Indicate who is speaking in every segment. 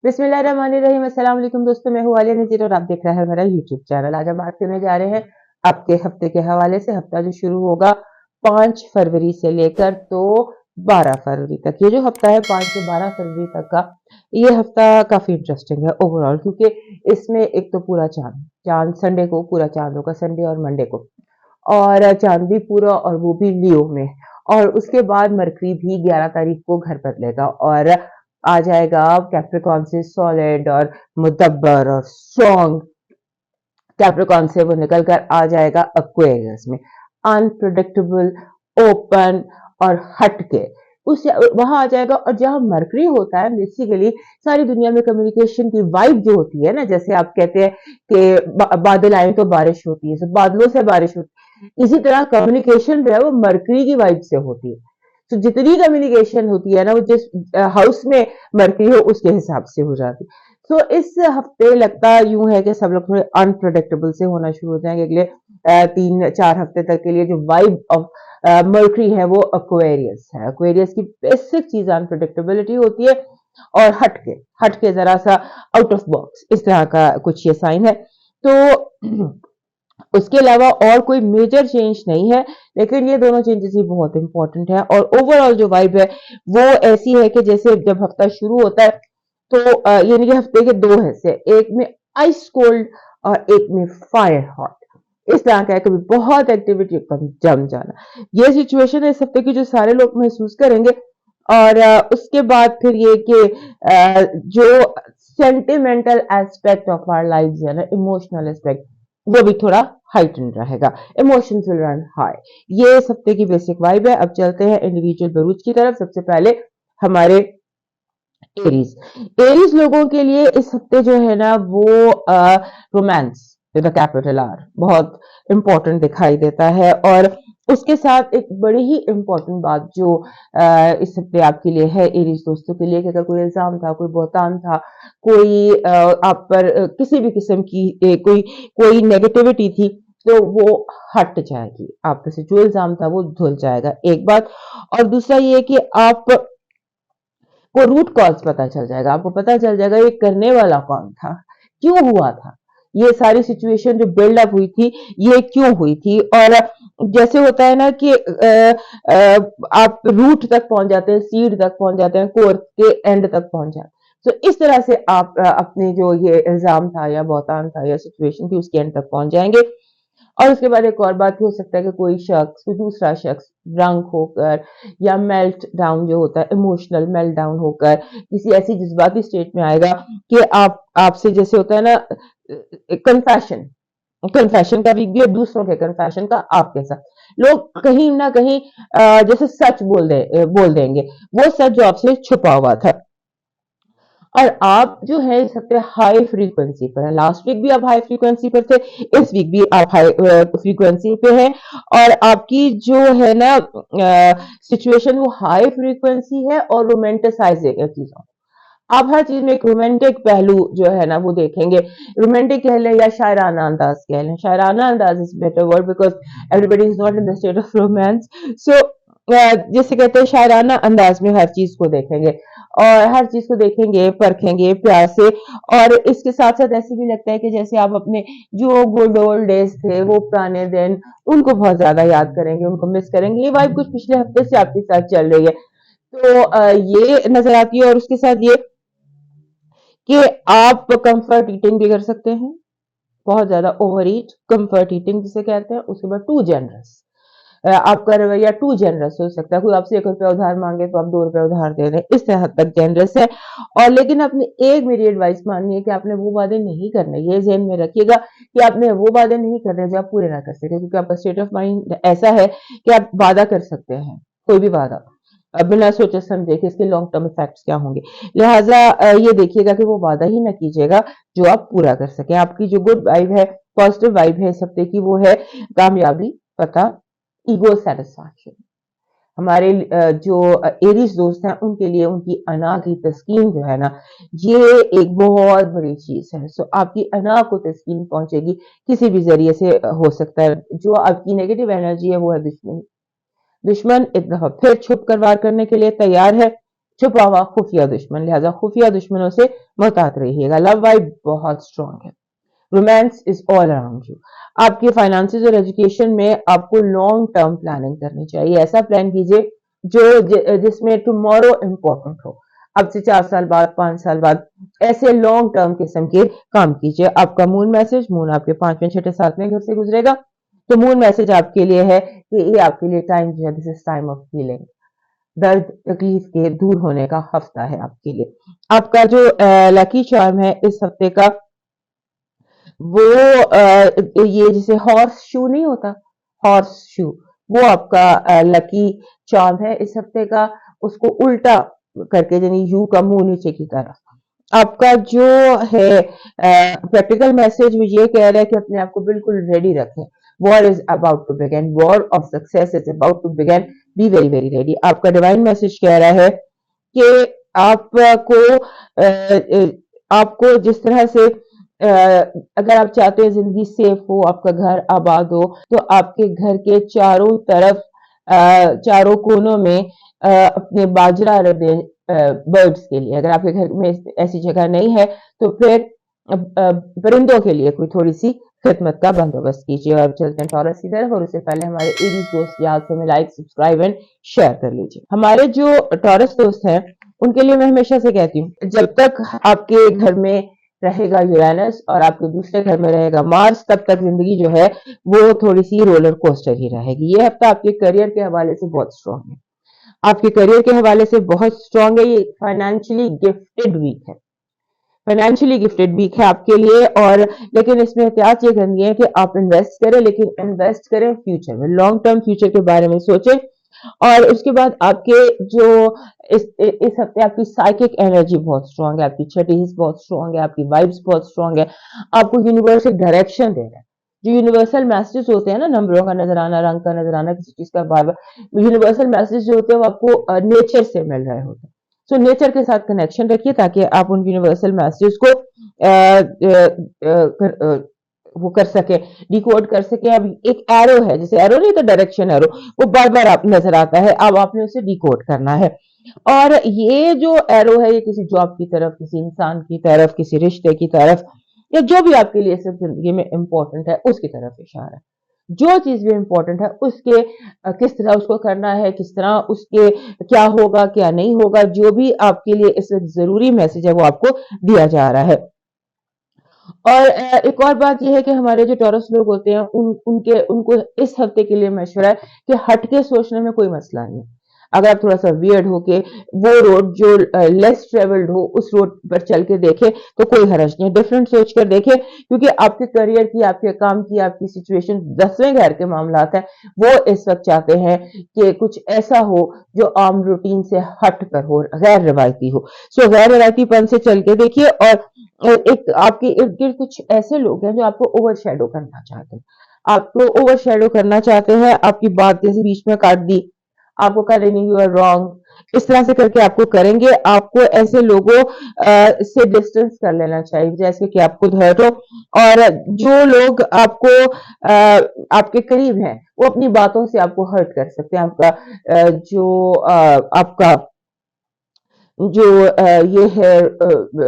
Speaker 1: बिस्मिल्लाहिर्रहमानिर्रहीम। अस्सलाम वालेकुम दोस्तों, मैं हूँ आलिया नज़ीर और आप देख रहे हैं मेरा यूट्यूब चैनल। आज हम बात करने जा रहे हैं आपके हफ्ते के हवाले से। हफ्ता जो शुरू होगा 5 फरवरी से लेकर तो 12 फरवरी तक। ये जो हफ्ता है 5 से 12 फरवरी तक का, ये हफ्ता काफी इंटरेस्टिंग है ओवरऑल, क्योंकि इसमें एक तो पूरा चांद चांद संडे को पूरा चांद होगा, संडे और मंडे को, और चांद भी पूरा, और वो भी लियो में। और उसके बाद मरकरी भी 11 तारीख को घर बदलेगा और आ जाएगा कैप्रिकॉन से सॉलिड और मुदब्बर और स्ट्रॉन्ग। कैप्रिकॉन से वो निकल कर आ जाएगा एक्वेरियस में, अनप्रिडिक्टेबल, ओपन और हटके उस वहां आ जाएगा। और जहां मरकरी होता है, बेसिकली सारी दुनिया में कम्युनिकेशन की वाइब जो होती है ना, जैसे आप कहते हैं कि बादल आए तो बारिश होती है, तो बादलों से बारिश होती है, इसी तरह कम्युनिकेशन जो है वो मरकरी की वाइब से होती है। तो जितनी कम्युनिकेशन होती है ना, वो जिस हाउस में मरकरी हो उसके हिसाब से हो जाती है। तो इस हफ्ते लगता यूं है कि सब लोग थोड़े अनप्रेडिक्टेबल से होना शुरू हो जाएंगे अगले 3-4 हफ्ते तक के लिए। जो वाइब ऑफ मर्करी है वो एक्वेरियस है। एक्वेरियस की बेसिक चीज अनप्रेडिक्टेबिलिटी होती है और हटके हटके जरा सा आउट ऑफ बॉक्स, इस तरह का कुछ ये साइन है। तो उसके अलावा और कोई मेजर चेंज नहीं है, लेकिन ये दोनों चेंजेस ही बहुत इंपॉर्टेंट है। और ओवरऑल जो वाइब है वो ऐसी है कि जैसे जब हफ्ता शुरू होता है तो यानी कि हफ्ते के 2 हिस्से, एक में आइस कोल्ड और एक में फायर हॉट, इस तरह का है। कभी बहुत एक्टिविटी, कभी जम जाना। ये सिचुएशन है इस हफ्ते की जो सारे लोग महसूस करेंगे। और उसके बाद फिर ये कि जो sentimental aspect of our life है ना, इमोशनल एस्पेक्ट, वो भी थोड़ा हाइटन रहेगा। Emotions will run high. ये इस हफ्ते की बेसिक वाइब है। अब चलते हैं इंडिविजुअल बरूज की तरफ। सबसे पहले हमारे एरीज। एरीज लोगों के लिए इस हफ्ते जो है ना वो romance with a capital R बहुत इंपॉर्टेंट दिखाई देता है। और उसके साथ एक बड़ी ही इंपॉर्टेंट बात जो इस हफ्ते आपके लिए है, एरीज दोस्तों के लिए, कि अगर कोई इल्जाम था, कोई बहतान था, कोई आप पर किसी भी किस्म की कोई कोई नेगेटिविटी थी, तो वो हट जाएगी। आप पे से जो इल्जाम था वो धुल जाएगा, एक बात। और दूसरा ये कि आप को रूट कॉज पता चल जाएगा, आपको पता चल जाएगा ये करने वाला कौन था, क्यों हुआ था, ये सारी सिचुएशन जो बिल्डअप हुई थी ये क्यों हुई थी। और जैसे होता है ना कि आप रूट तक पहुंच जाते हैं, सीड तक पहुंच जाते हैं, कोर के एंड तक पहुंच जाते हैं। तो इस तरह से आप अपने जो ये इल्जाम था या बहतान था या सिचुएशन थी उसके एंड तक पहुंच जाएंगे। और उसके बाद एक और बात हो सकता है कि कोई शख्स, कोई दूसरा शख्स ड्रंक होकर या मेल्ट डाउन जो होता है, इमोशनल मेल्ट डाउन होकर किसी ऐसी जज्बाती स्टेट में आएगा कि आपसे जैसे होता है ना कन्फेशन, कन्फेशन का भी, दूसरों के कन्फेशन का आपके साथ लोग कहीं ना कहीं जैसे सच बोल देंगे, वो सच जो आपसे छुपा हुआ था। और आप जो है इस हफ्ते हाई फ्रीक्वेंसी पर है। लास्ट वीक भी आप हाई फ्रीक्वेंसी पर थे, इस वीक भी आप हाई फ्रीक्वेंसी पे हैं। और आपकी जो है ना सिचुएशन वो हाई फ्रीक्वेंसी है और रोमांटिसाइजिंग है चीजों। आप हर चीज में एक रोमांटिक पहलू जो है ना वो देखेंगे। रोमांटिक कह लें या शायराना अंदाज कह लें, शायराना अंदाज is better word because everybody is not in the state of romance. So जैसे कहते हैं शायराना अंदाज में हर चीज को देखेंगे, और हर चीज को देखेंगे, परखेंगे प्यार से। और इसके साथ साथ ऐसे भी लगता है कि जैसे आप अपने जो गुड ओल्ड डेज थे, वो पुराने दिन, उनको बहुत ज्यादा याद करेंगे, उनको मिस करेंगे। ये वाइब कुछ पिछले हफ्ते से आपके साथ चल रही है, तो ये नजर आती है। और उसके साथ ये कि आप कंफर्ट ईटिंग भी कर सकते हैं, बहुत ज्यादा ओवर ईट, कंफर्ट ईटिंग जिसे कहते हैं। उसके बाद टू जनरस, आपका रवैया टू जनरस हो सकता है। कोई आपसे 1 रुपया उधार मांगे तो आप 2 रुपया उधार दे दें, इस तरह तक जनरस है। और लेकिन आपने एक मेरी एडवाइस माननी है कि आपने वो वादे नहीं करने, ये ज़हन में रखिएगा कि आपने वो वादे नहीं करने जो आप पूरे ना कर सके, क्योंकि आपका स्टेट ऑफ माइंड ऐसा है कि आप वादा कर सकते हैं कोई भी वादा, बिना सोचे समझे कि इसके लॉन्ग टर्म इफेक्ट्स क्या होंगे। लिहाजा ये देखिएगा कि वो वादा ही ना कीजिएगा जो आप पूरा कर सकें। आपकी जो गुड वाइब है, पॉजिटिव वाइब है इस हफ्ते की, वो है कामयाबी, पता, ईगो सेटिस्फैक्शन। हमारे जो एरीज दोस्त हैं उनके लिए उनकी अना की तस्कीन जो है ना, ये एक बहुत बड़ी चीज है। सो आपकी अना को तस्कीन पहुंचेगी किसी भी जरिए से, हो सकता है जो आपकी नेगेटिव एनर्जी है वो है दुश्मन। दुश्मन एक दफा फिर छुप कर वार करने के लिए तैयार है। छुपा हुआ खुफिया दुश्मन, लिहाजा खुफिया दुश्मनों से मोहतात रहिएगा। लव वाइब बहुत स्ट्रांग है। Romance is all around you. आपके फाइनेंसेस और एजुकेशन में आपको लॉन्ग टर्म प्लानिंग करनी चाहिए। ऐसा प्लान कीजिए जिसमें टुमारो इंपॉर्टेंट हो। अब से 4 साल बाद, 5 साल बाद, ऐसे लॉन्ग टर्म किस्म के काम कीजिए। आपका मून मैसेज, मून आपके 5वें, 6ठे, 7वें घर से गुजरेगा, तो मून मैसेज आपके लिए है कि ये आपके लिए टाइम जो है, this is time of healing. दर्द तकलीफ के दूर होने का हफ्ता है आपके लिए। आपका जो लकी चार्म है इस हफ्ते का, वो ये जैसे हॉर्स शू नहीं होता, हॉर्स शू, वो आपका लकी चार्म है इस हफ्ते का। उसको उल्टा करके, यानी यू का मुंह नीचे की तरफ। आपका जो है प्रैक्टिकल मैसेज वो ये कह रहा है कि अपने आप को बिल्कुल रेडी रखें। War is about to begin, war of success is about to begin, be very very ready. आपका डिवाइन मैसेज कह रहा है कि आपको जिस तरह से अगर आप चाहते हैं जिंदगी सेफ हो, आपका घर आबाद हो, तो आपके घर के चारों तरफ, चारों कोनों में अपने बाजरा रख दें बर्ड्स के लिए। अगर आपके घर में ऐसी जगह नहीं है तो फिर परिंदों के लिए कोई थोड़ी सी खिदमत का बंदोबस्त कीजिए। और चलते हैं टॉरस की तरफ, और उससे पहले हमारे एरीज दोस्त याद से लाइक, सब्सक्राइब एंड शेयर कर लीजिए। हमारे जो टॉरस दोस्त हैं उनके लिए मैं हमेशा से कहती हूँ, जब तक आपके घर में रहेगा यूरेनस और आपके दूसरे घर में रहेगा मार्स, तब तक जिंदगी जो है वो थोड़ी सी रोलर कोस्टर ही रहेगी। ये हफ्ता आपके करियर के हवाले से बहुत स्ट्रांग है, आपके करियर के हवाले से बहुत स्ट्रांग है। ये फाइनेंशियली गिफ्टेड वीक है, फाइनेंशियली गिफ्टेड वीक है आपके लिए। और लेकिन इसमें एहतियात ये करनी है कि आप इन्वेस्ट करें, लेकिन इन्वेस्ट करें फ्यूचर में, लॉन्ग टर्म फ्यूचर के बारे में सोचें। और उसके बाद आपके जो इस हफ्ते आपकी साइकिक एनर्जी बहुत स्ट्रांग है, आपकी छठी हिस्स बहुत स्ट्रांग है, आपकी वाइब्स बहुत स्ट्रांग है। आपको यूनिवर्स एक डायरेक्शन दे रहा है। जो यूनिवर्सल मैसेजेस होते हैं ना, नंबरों का नजर आना, रंग का नजर आना, किसी चीज का बार बार, यूनिवर्सल मैसेज जो होते हैं वो आपको नेचर से मिल रहे होते हैं। सो नेचर के साथ कनेक्शन रखिए ताकि आप उन यूनिवर्सल मैसेजेस को वो कर सके, डिकोड कर सके। अब एक एरो है, जैसे एरो नहीं तो डायरेक्शन एरो, वो बार बार आप नजर आता है, अब आपने उसे डिकोड करना है। और ये जो एरो है ये किसी जॉब की तरफ, किसी इंसान की तरफ, किसी रिश्ते की तरफ, या जो भी आपके लिए सब जिंदगी में इंपॉर्टेंट है उसकी तरफ इशारा है। जो चीज भी इंपॉर्टेंट है उसके किस तरह उसको करना है, किस तरह उसके क्या होगा क्या नहीं होगा, जो भी आपके लिए इस जरूरी मैसेज है वो आपको दिया जा रहा है। और एक और बात यह है कि हमारे जो टॉरस लोग होते हैं उनको इस हफ्ते के लिए मशवरा है कि हटके सोचने में कोई मसला नहीं। अगर आप थोड़ा सा वियर्ड होके वो रोड जो लेस ट्रेवल्ड हो उस रोड पर चल के देखे तो कोई हर्ज नहीं, डिफरेंट सोच कर देखे, क्योंकि आपके करियर की, आपके काम की, आपकी सिचुएशन 10वें घर के मामला है, वो इस वक्त चाहते हैं कि कुछ ऐसा हो जो आम रूटीन से हट कर हो, गैर रिवायती हो। सो गैर रिवायतीपन से चल के देखिए। और एक आपके इर्द गिर्द कुछ ऐसे लोग हैं जो आपको ओवर शेडो करना चाहते हैं, आपको ओवर शेडो करना चाहते हैं, आपकी बात जैसे बीच में काट दी, आपको करेंगे यू आर रॉन्ग, इस तरह से करके आपको करेंगे। आपको ऐसे लोगों से डिस्टेंस कर लेना चाहिए जैसे कि आप खुद हर्ट हो। और जो लोग आपको आपके करीब हैं वो अपनी बातों से आपको हर्ट कर सकते हैं। आपका जो ये है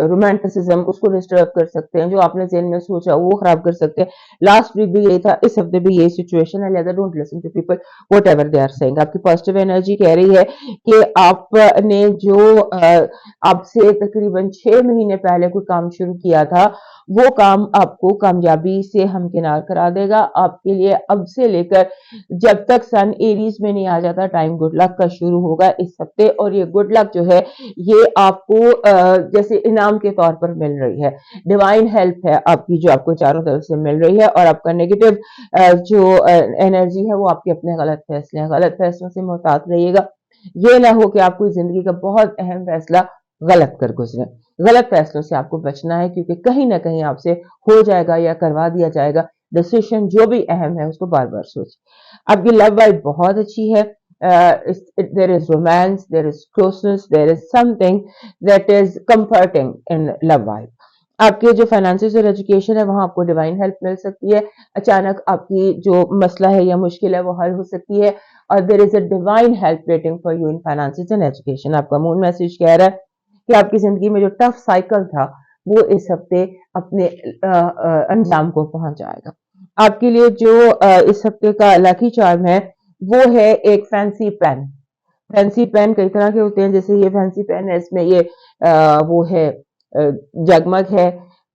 Speaker 1: रोमांटिसिज्म, उसको डिस्टर्ब कर सकते हैं। जो आपने ज़हन में सोचा वो खराब कर सकते हैं। लास्ट वीक भी यही था, इस हफ्ते भी यही सिचुएशन है। लिहाजा don't listen to people whatever they are saying. आपकी पॉजिटिव एनर्जी कह रही है कि आपने जो आपसे तकरीबन 6 महीने पहले कोई काम शुरू किया था वो काम आपको कामयाबी से हमकिनार करा देगा। आपके लिए अब से लेकर जब तक सन एरीज में नहीं आ जाता टाइम गुड लक का शुरू होगा इस हफ्ते। और ये गुड लक जो है ये आपको जैसे इनाम के तौर पर मिल रही है, डिवाइन हेल्प है आपकी जो आपको चारों तरफ से मिल रही है। और आपका नेगेटिव जो एनर्जी है वो आपके अपने गलत फैसले हैं, गलत फैसलों से मोहतात रहिएगा। ये ना हो कि आपको जिंदगी का बहुत अहम फैसला गलत कर गुजरे। गलत फैसलों से आपको बचना है, क्योंकि कहीं ना कहीं आपसे हो जाएगा या करवा दिया जाएगा। डिसीजन जो भी अहम है उसको बार बार सोचिए। आपकी लव वाइफ बहुत अच्छी है। There is romance, there is closeness, there is something that is comforting in love vibe. आपके जो फाइनेंसेस और एजुकेशन है वहां आपको डिवाइन हेल्प मिल सकती है। अचानक आपकी जो मसला है या मुश्किल है वो हल हो सकती है। और there is a divine help waiting for you in finances and education. आपका मून मैसेज कह रहा है कि आपकी जिंदगी में जो टफ साइकिल था वो इस हफ्ते अपने अंजाम को पहुंच जाएगा। आपके लिए जो इस हफ्ते का लकी चार्म है वो है एक फैंसी पेन। फैंसी पेन कई तरह के होते हैं, जैसे ये फैंसी पेन है, इसमें ये वो है जगमग है।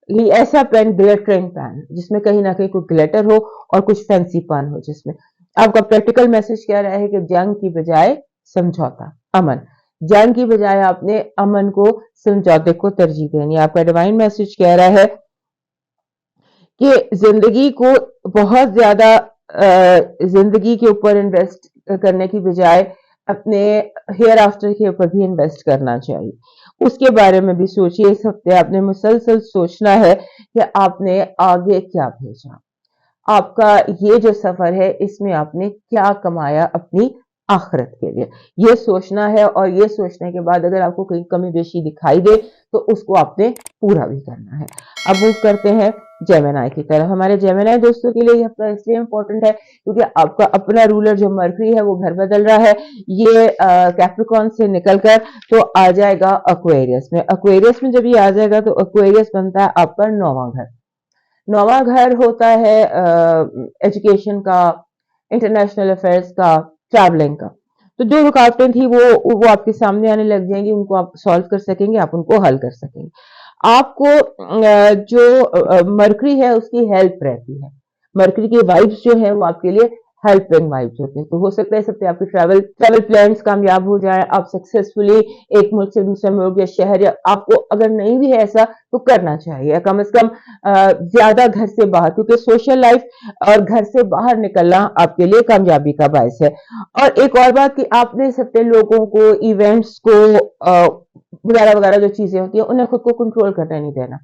Speaker 1: ये ऐसा पेन ग्लिटरिंग पेन जिसमें कहीं ना कहीं कोई ग्लिटर हो और कुछ फैंसी पन हो, जिसमें आपका प्रैक्टिकल मैसेज कह रहा है कि जंग की बजाय समझौता, अमन। जंग की बजाय आपने अमन को, समझौते को तरजीह देनी। आपका डिवाइन मैसेज कह रहा है कि जिंदगी को बहुत ज्यादा जिंदगी के ऊपर इन्वेस्ट करने की बजाय अपने हेयर आफ्टर के ऊपर भी इन्वेस्ट करना चाहिए। उसके बारे में भी सोचिए। इस हफ्ते आपने मुसलसल सोचना है कि आपने आगे क्या भेजा, आपका ये जो सफर है इसमें आपने क्या कमाया अपनी आखिरत के लिए, ये सोचना है। और ये सोचने के बाद अगर आपको कहीं कमी बेशी दिखाई दे तो उसको आपने पूरा भी करना है। अब मूव करते हैं जेमिनी की तरफ। हमारे जेमिनी दोस्तों के लिए ये हफ्ता इसलिए इंपॉर्टेंट है क्योंकि आपका अपना रूलर जो मरकरी है वो घर बदल रहा है। ये कैप्रिकॉर्न से निकलकर तो आ जाएगा एक्वेरियस में। एक्वेरियस में जब ये आ जाएगा तो एक्वेरियस बनता है आपका 9वां घर। 9वां घर होता है एजुकेशन का, इंटरनेशनल अफेयर्स का, ट्रैवलिंग का। तो जो रुकावटें थी वो आपके सामने आने लग जाएंगी, उनको आप सॉल्व कर सकेंगे, आप उनको हल कर सकेंगे। आपको जो मरकरी है उसकी हेल्प रहती है। मरकरी की वाइब्स जो है वो आपके लिए हेल्पिंग वाइब्स होती हैं। तो हो सकता है इस हफ्ते आपके ट्रैवल प्लान्स कामयाब हो जाए, आप सक्सेसफुली एक मुल्क से दूसरे मुल्क या शहर, या आपको अगर नहीं भी है ऐसा तो करना चाहिए कम से कम ज्यादा घर से बाहर, क्योंकि सोशल लाइफ और घर से बाहर निकलना आपके लिए कामयाबी का बायस है। और एक और बात कि आपने इस हफ्ते लोगों को, इवेंट्स को, वगैरह वगैरह जो चीजें होती है उन्हें खुद को कंट्रोल करने नहीं देना।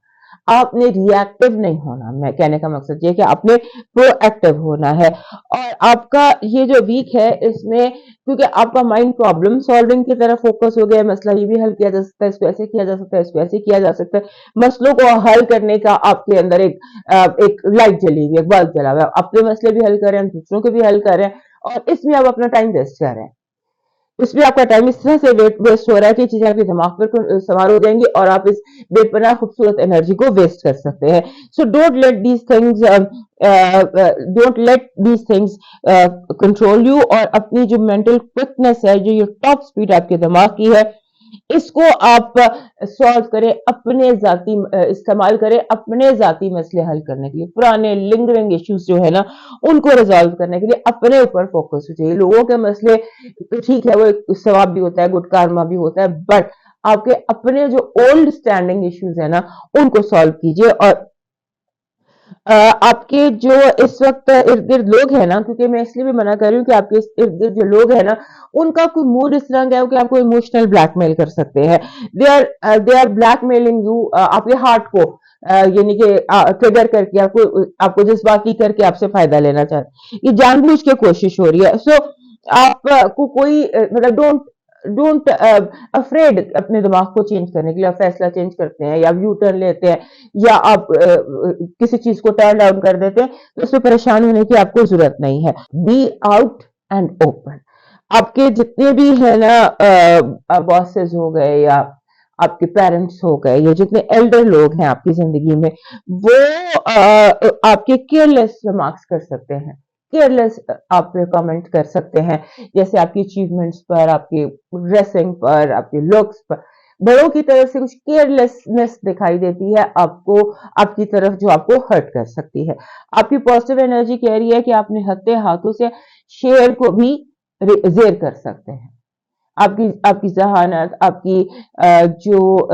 Speaker 1: आपने रिएक्टिव नहीं होना। मैं कहने का मकसद ये कि आपने प्रोएक्टिव होना है। और आपका ये जो वीक है इसमें, क्योंकि आपका माइंड प्रॉब्लम सॉल्विंग की तरफ फोकस हो गया, मसला ये भी हल किया जा सकता है, इसको ऐसे किया जा सकता है, इसको ऐसे किया जा सकता है, मसलों को हल करने का आपके अंदर एक लाइट जली हुई है, एक बल्ब जला हुआ है। अपने मसले भी हल कर रहे हैं, दूसरों के भी हल कर रहे हैं, और इसमें आप अपना टाइम वेस्ट कर रहे हैं। इसमें आपका टाइम इस तरह से वेस्ट हो रहा है कि चीजें आपके दिमाग पर सवार हो जाएंगी और आप इस बेपनाह खूबसूरत एनर्जी को वेस्ट कर सकते हैं। So don't let these things control you. और अपनी जो मेंटल क्विकनेस है, जो ये टॉप स्पीड आपके दिमाग की है, इसको आप सॉल्व करें, अपने जाती इस्तेमाल करें अपने जाती मसले हल करने के लिए। पुराने लिंगरिंग इश्यूज जो है ना उनको रिजॉल्व करने के लिए अपने ऊपर फोकस हो चाहिए। लोगों के मसले तो ठीक है, वो एक सवाब भी होता है, गुड कार्मा भी होता है, बट आपके अपने जो ओल्ड स्टैंडिंग इश्यूज है ना उनको सॉल्व कीजिए। और आपके जो इस वक्त इर्द गिर्द लोग हैं ना, क्योंकि मैं इसलिए भी मना कर रही हूँ कि आपके इर्द गिर्द जो लोग हैं ना उनका कोई मूड इस तरह का है कि आपको इमोशनल ब्लैकमेल कर सकते हैं। दे आर ब्लैकमेलिंग यू, आपके हार्ट को यानी कि ट्रिगर करके आपको जज्बाती करके आपसे फायदा लेना चाहते हैं। ये जानबूझ के कोशिश हो रही है। सो आपको कोई मतलब डोंट अफ्रेड अपने दिमाग को चेंज करने के लिए। आप फैसला चेंज करते हैं या यू टर्न लेते हैं या आप किसी चीज को टर्न डाउन कर देते हैं, तो उसमें परेशान होने की आपको जरूरत नहीं है। Be out and open. आपके जितने भी है ना बॉसेस हो गए या आपके पेरेंट्स हो गए या जितने एल्डर लोग हैं आपकी जिंदगी में, वो आपके केयरलेस रिमार्क्स कर सकते हैं, केयरलेस आप पे कमेंट कर सकते हैं, जैसे आपकी अचीवमेंट्स पर, आपके ड्रेसिंग पर, आपके लुक्स पर। बड़ों की तरफ से कुछ केयरलेसनेस दिखाई देती है आपको, आपकी तरफ, जो आपको हर्ट कर सकती है। आपकी पॉजिटिव एनर्जी कह रही है कि आपने हत्ते हाथों से शेर को भी जेर कर सकते हैं। आपकी आपकी जहानत, आपकी जो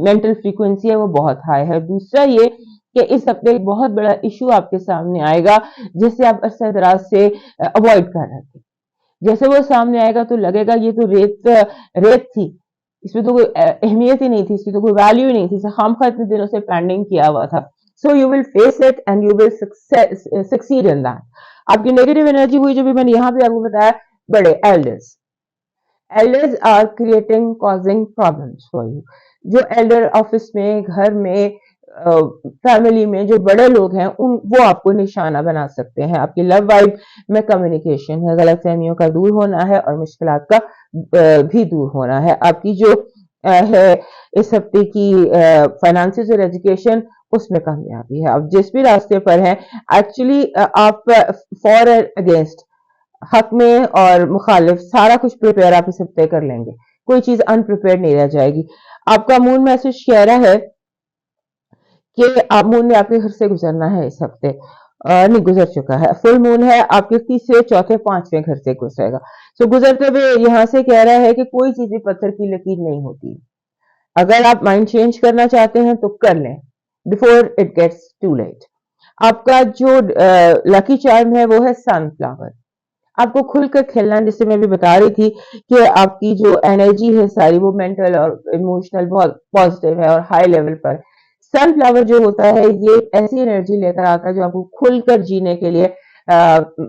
Speaker 1: मेंटल फ्रीक्वेंसी है वो बहुत हाई है। दूसरा ये कि इस हफ्ते एक बहुत बड़ा इशू आपके सामने आएगा जिसे आप अरसे दराज से अवॉइड कर रहे थे। जैसे वो सामने आएगा तो लगेगा ये तो रेत थी, इसमें तो कोई अहमियत ही नहीं थी, इसकी तो कोई वैल्यू ही नहीं थी, खामखा इतने दिनों से पेंडिंग किया हुआ था। So you will face it and you will succeed in that. आपकी नेगेटिव एनर्जी हुई जो भी मैंने यहाँ पे आपको बताया, बड़े elders are creating causing problems for you। जो एल्डर ऑफिस में, घर में, फैमिली में जो बड़े लोग हैं वो आपको निशाना बना सकते हैं। आपकी लव वाइब में कम्युनिकेशन है, गलत फहमियों का दूर होना है और मुश्किलात का भी दूर होना है। आपकी जो है इस हफ्ते की फाइनेंसेस और एजुकेशन, उसमें कामयाबी है। आप जिस भी रास्ते पर हैं, एक्चुअली आप फॉर अगेंस्ट, हक में और मुखालिफ, सारा कुछ प्रिपेयर आप इस हफ्ते कर लेंगे। कोई चीज अनप्रिपेयर नहीं रह जाएगी। आपका मून मैसेज कह रहा है कि आप मून ने आपके घर से गुजरना है इस हफ्ते, नहीं गुजर चुका है। फुल मून है, आपके तीसरे चौथे पांचवें घर से गुजरेगा। तो गुजरते हुए यहाँ से कह रहा है कि कोई चीज भी पत्थर की लकीर नहीं होती। अगर आप माइंड चेंज करना चाहते हैं तो कर लें before it gets too late. आपका जो लकी चार्म है वो है सनफ्लावर। आपको खुलकर खेलना है, जिससे मैं भी बता रही थी कि आपकी जो एनर्जी है सारी वो मेंटल और इमोशनल बहुत पॉजिटिव है और हाई लेवल पर। सनफ्लावर जो होता है ये ऐसी एनर्जी लेकर आता है जो आपको खुलकर जीने के लिए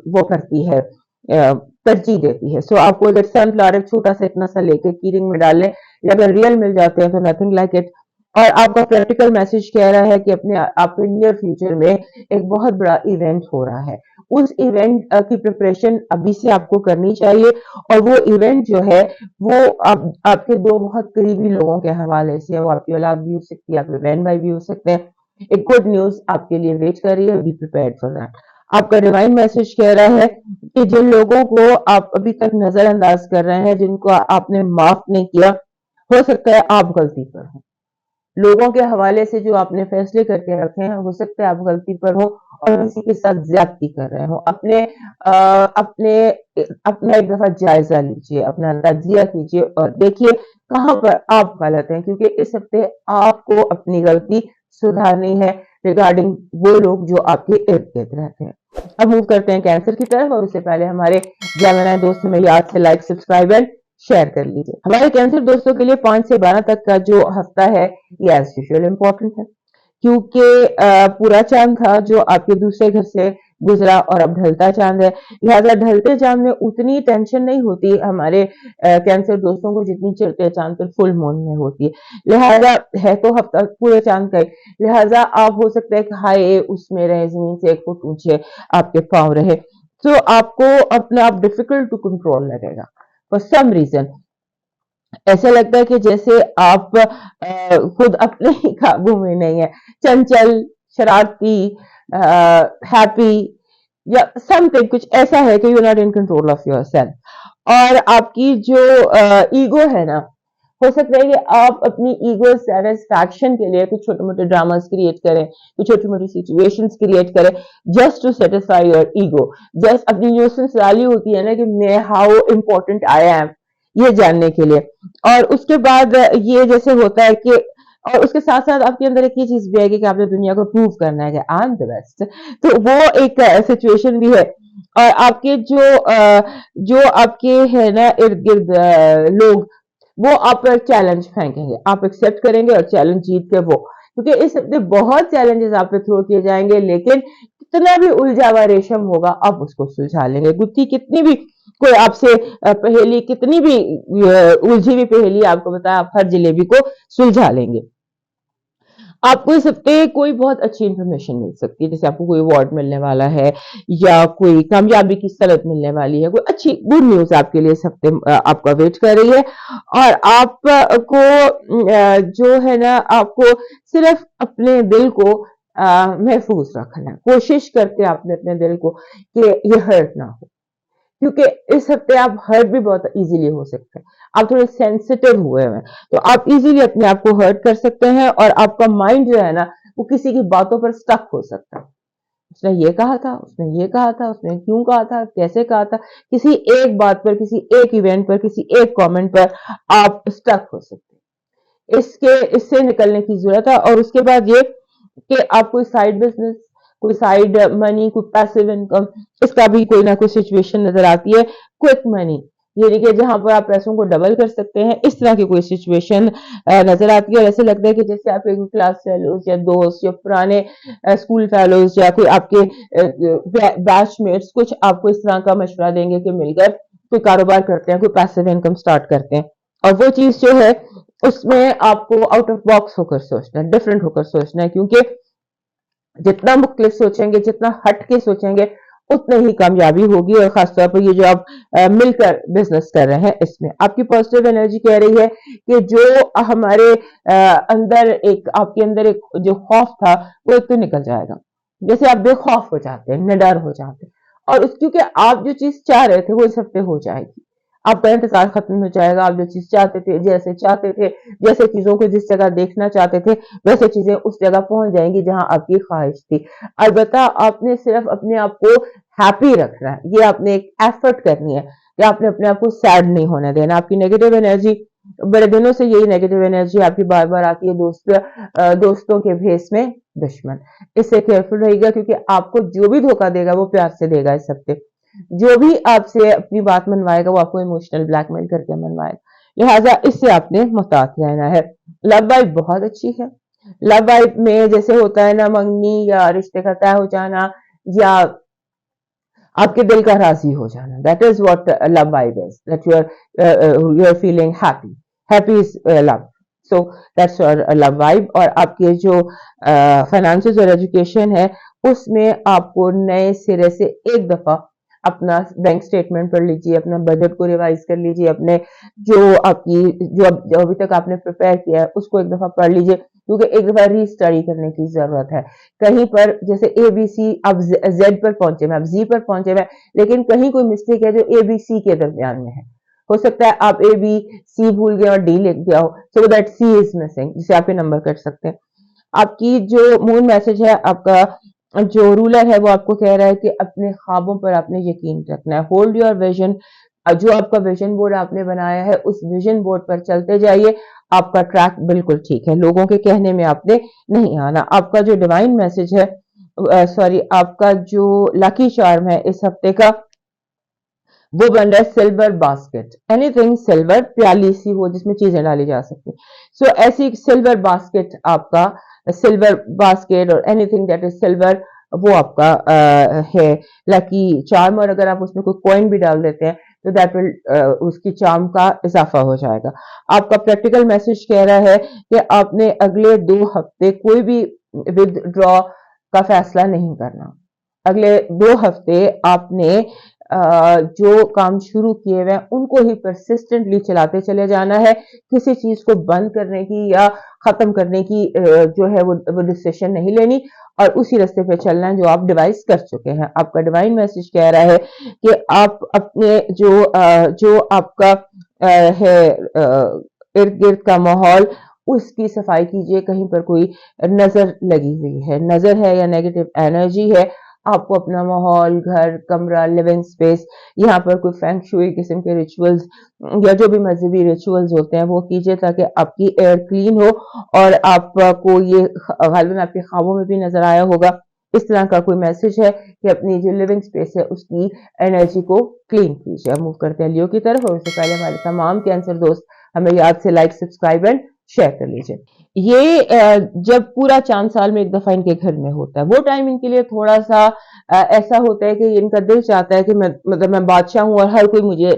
Speaker 1: वो करती है, तरजीह देती है। सो आपको अगर सनफ्लावर छोटा सा इतना सा लेके कीरिंग में डाल लें या अगर रियल मिल जाते हैं तो नथिंग लाइक इट। और आपका प्रैक्टिकल मैसेज कह रहा है कि अपने आपके नियर फ्यूचर में एक बहुत बड़ा इवेंट हो रहा है। उस इवेंट की प्रिपरेशन अभी से आपको करनी चाहिए और वो इवेंट जो है वो आपके दो बहुत करीबी लोगों के हवाले से, वो आपकी औलाद भी हो सकती है, आपके बहन भाई भी हो सकते हैं। एक गुड न्यूज आपके लिए वेट कर रही है, बी प्रिपेयर्ड फॉर दैट। आपका डिवाइन मैसेज कह रहा है कि जिन लोगों को आप अभी तक नजरअंदाज कर रहे हैं, जिनको आपने माफ नहीं किया, हो सकता है आप गलती पर हो। लोगों के हवाले से जो आपने फैसले करके रखे हैं, हो सकता है आप गलती पर हो और किसी के साथ ज्यादती कर रहे हो। अपना एक दफा जायजा लीजिए, अपना तजिया कीजिए और देखिए कहां पर आप गलत हैं, क्योंकि इस हफ्ते आपको अपनी गलती सुधारनी है रिगार्डिंग वो लोग जो आपके इर्द गिर्द रहते हैं। अब मूव करते हैं कैंसर की तरफ, और उससे पहले हमारे जेमिनी दोस्त हमें याद से लाइक, सब्सक्राइब एंड शेयर कर लीजिए। हमारे कैंसर दोस्तों के लिए 5 से 12 तक का जो हफ्ता है ये एज यूजुअल इम्पोर्टेंट है, क्योंकि पूरा चांद था जो आपके दूसरे घर से गुजरा और अब ढलता चांद है। लिहाजा ढलते चांद में उतनी टेंशन नहीं होती हमारे कैंसर दोस्तों को जितनी चढ़ते चांद पर फुल मून में होती है। लिहाजा है तो हफ्ता पूरे चांद का, लिहाजा आप हो सकता है कि हाई उसमें रहे, जमीन से 1 फुट ऊंचे आपके पांव रहे, तो आपको अपने आप डिफिकल्ट टू कंट्रोल लगेगा। फॉर सम रीजन ऐसा लगता है कि जैसे आप खुद अपने ही काबू में नहीं है, चंचल, शरारती, हैप्पी या समथिंग कुछ ऐसा है कि you not in control of your self. और आपकी जो ईगो है ना, हो सकता है कि आप अपनी ईगो सेटिस्फैक्शन के लिए कुछ छोटे मोटे ड्रामास क्रिएट करें, कुछ छोटी मोटी सिचुएशंस क्रिएट करें just to satisfy your ego. Just अपनी जो सेंस होती है ना कि मैं हाउ इम्पोर्टेंट आई एम, ये जानने के लिए। और उसके बाद ये जैसे होता है कि और उसके साथ साथ आपके अंदर एक ये चीज भी आएगी कि आपने दुनिया को प्रूव करना है कि आई एम द बेस्ट, तो वो एक सिचुएशन भी है। और आपके जो आपके है ना इर्द गिर्द लोग, वो आप पर चैलेंज फेंकेंगे, आप एक्सेप्ट करेंगे और चैलेंज जीत के वो, क्योंकि इस हफ्ते बहुत चैलेंजेस आप पे थ्रो किए जाएंगे, लेकिन कितना भी उलझा हुआ रेशम होगा आप उसको सुलझा लेंगे। गुत्थी कितनी भी कोई आपसे पहेली, कितनी भी उलझी हुई पहेली आपको बताया, आप हर जलेबी को सुलझा लेंगे। आपको इस हफ्ते कोई बहुत अच्छी इंफॉर्मेशन मिल सकती है, जैसे आपको कोई अवार्ड मिलने वाला है या कोई कामयाबी की सनद मिलने वाली है, कोई अच्छी गुड न्यूज आपके लिए इस हफ्ते आपका वेट कर रही है। और आपको जो है ना, आपको सिर्फ अपने दिल को महफूज रखना है। कोशिश करते आपने अपने दिल को कि ये हर्ट ना हो, क्योंकि इस हफ्ते आप हर्ट भी बहुत इजीली हो सकते हैं। आप थोड़े सेंसिटिव हुए हैं, तो आप इजीली अपने आप को हर्ट कर सकते हैं और आपका माइंड जो है ना, वो किसी की बातों पर स्टक हो सकता है। उसने ये कहा था, उसने ये कहा था, उसने क्यों कहा था, कैसे कहा था, किसी एक बात पर, किसी एक इवेंट पर, किसी एक कमेंट पर आप स्टक हो सकते हैं। इससे निकलने की जरूरत है। और उसके बाद ये कि आप कोई साइड बिजनेस, कोई साइड मनी, कोई पैसिव इनकम, इसका भी कोई ना कोई सिचुएशन नजर आती है। क्विक मनी, यानी कि जहां पर आप पैसों को डबल कर सकते हैं, इस तरह की कोई सिचुएशन नजर आती है। और ऐसे लगता है कि जैसे आपके क्लास फेलोज या दोस्त या पुराने स्कूल फेलोज या कोई आपके बैचमेट्स कुछ आपको इस तरह का मशवरा देंगे कि मिलकर कोई कारोबार करते हैं, कोई पैसिव इनकम स्टार्ट करते हैं। और वो चीज जो है اس میں آپ کو آؤٹ آف باکس ہوکر سوچنا ہے, ڈفرینٹ ہوکر سوچنا ہے, کیونکہ جتنا مختلف سوچیں گے, جتنا ہٹ کے سوچیں گے, اتنے ہی کامیابی ہوگی. اور خاص طور پر یہ جو آپ مل کر بزنس کر رہے ہیں, اس میں آپ کی پازیٹیو انرجی کہہ رہی ہے کہ جو ہمارے اندر ایک, آپ کے اندر ایک جو خوف تھا وہ ایک تو نکل جائے گا. جیسے آپ بے خوف ہو جاتے ہیں, نڈر ہو جاتے ہیں, اور اس کیونکہ آپ جو چیز چاہ رہے تھے وہ اس ہفتے ہو جائے گی. آپ کا انتظار ختم ہو جائے گا. آپ جو چیز چاہتے تھے, جیسے چاہتے تھے, جیسے چیزوں کو جس جگہ دیکھنا چاہتے تھے, ویسے چیزیں اس جگہ پہنچ جائیں گی جہاں آپ کی خواہش تھی. البتہ آپ نے صرف اپنے آپ کو ہیپی رکھنا ہے, یہ آپ نے ایک ایفرٹ کرنی ہے کہ آپ نے اپنے آپ کو سیڈ نہیں ہونے دینا. آپ کی نیگیٹو انرجی, بڑے دنوں سے یہی نیگیٹو انرجی آپ کی بار بار آتی ہے, دوستوں کے بھیس میں دشمن. اس سے کیئرفل رہیے گا, کیونکہ آپ کو جو بھی دھوکہ دے گا وہ پیار سے دے گا. اس ہفتے جو بھی آپ سے اپنی بات منوائے گا وہ آپ کو ایموشنل بلیک میل کر کے منوائے گا, لہٰذا اس سے آپ نے محتاط رہنا ہے. لو وائب بہت اچھی ہے. لو وائب میں جیسے ہوتا ہے نا منگنی یا رشتے کا طے ہو جانا یا آپ کے دل کا راضی ہو جانا, that is what love vibe is, that you are feeling happy. Happy is love, so that's your love vibe. اور آپ کے جو فائنانسز اور ایجوکیشن ہے اس میں آپ کو نئے سرے سے ایک دفعہ اپنا بینک اسٹیٹمنٹ پڑھ لیجیے, اپنا بجٹ کو ریوائز کر لیجیے, اپنے جو آپ کی جو ابھی تک آپ نے پریپئر کیا ہے اس کو ایک دفعہ پڑھ لیجیے, کیونکہ ایک دفعہ ری اسٹڈی کرنے کی ضرورت ہے. کہیں پر جیسے اے بی سی اب زیڈ پر پہنچے ہوئے, اب زی پر پہنچے ہوئے, لیکن کہیں کوئی مسٹیک ہے جو اے بی سی کے درمیان میں ہے. ہو سکتا ہے آپ اے بی سی بھول گئے اور ڈی لکھ گیا ہو, so that C is missing, جسے آپ نمبر کر سکتے ہیں. آپ کی جو مون میسج ہے, آپ کا جو رولر ہے وہ آپ کو کہہ رہا ہے کہ اپنے خوابوں پر آپ نے یقین رکھنا ہے. Hold your vision. جو آپ کا ویژن بورڈ آپ نے بنایا ہے اس ویژن بورڈ پر چلتے جائیے. آپ کا ٹریک بالکل ٹھیک ہے, لوگوں کے کہنے میں آپ نے نہیں آنا. آپ کا جو ڈیوائن میسج ہے, آپ کا جو لکی چارم ہے اس ہفتے کا, وہ بن رہا ہے silver basket. Anything silver, پیالی سی ہو جس میں چیزیں ڈالی جا سکتی. سو ایسی سلور باسکٹ, آپ کا سلور باسکٹ اور any thing that is silver, وہ آپ کا ہے لکی چارم. اور اگر آپ اس میں کوئی کوئن بھی ڈال دیتے ہیں تو دیٹ ول اس کی چارم کا اضافہ ہو جائے گا. آپ کا پریکٹیکل میسج کہہ رہا ہے کہ آپ نے اگلے 2 ہفتے کوئی بھی ود ڈرا کا فیصلہ نہیں کرنا. اگلے 2 ہفتے آپ نے جو کام شروع کیے ہوئے ان کو ہی پرسسٹنٹلی چلاتے چلے جانا ہے. کسی چیز کو بند کرنے کی یا ختم کرنے کی جو ہے وہ ڈسیشن نہیں لینی, اور اسی راستے پہ چلنا ہے جو آپ ڈیوائز کر چکے ہیں. آپ کا ڈیوائن میسج کہہ رہا ہے کہ آپ اپنے جو آپ کا ہے ارد گرد کا ماحول, اس کی صفائی کیجیے. کہیں پر کوئی نظر لگی ہوئی ہے, نظر ہے یا نیگیٹو انرجی ہے, آپ کو اپنا ماحول, گھر, کمرہ, لیونگ سپیس, یہاں پر کوئی فینگ شوئی قسم کے ریچولز یا جو بھی مذہبی ریچولز ہوتے ہیں وہ کیجیے تاکہ آپ کی ایئر کلین ہو. اور آپ کو یہ غالباً آپ کے خوابوں میں بھی نظر آیا ہوگا, اس طرح کا کوئی میسج ہے کہ اپنی جو لیونگ سپیس ہے اس کی انرجی کو کلین کیجیے. موو کرتے ہیں لیو کی طرف, اور اس سے پہلے ہمارے تمام کینسر دوست ہمیں یاد سے لائک, سبسکرائب اینڈ شیئر کر لیجیے. یہ جب پورا چاند سال میں ایک دفعہ ان کے گھر میں ہوتا ہے, وہ ٹائم ان کے لیے تھوڑا سا ایسا ہوتا ہے کہ ان کا دل چاہتا ہے کہ میں بادشاہ ہوں اور ہر کوئی مجھے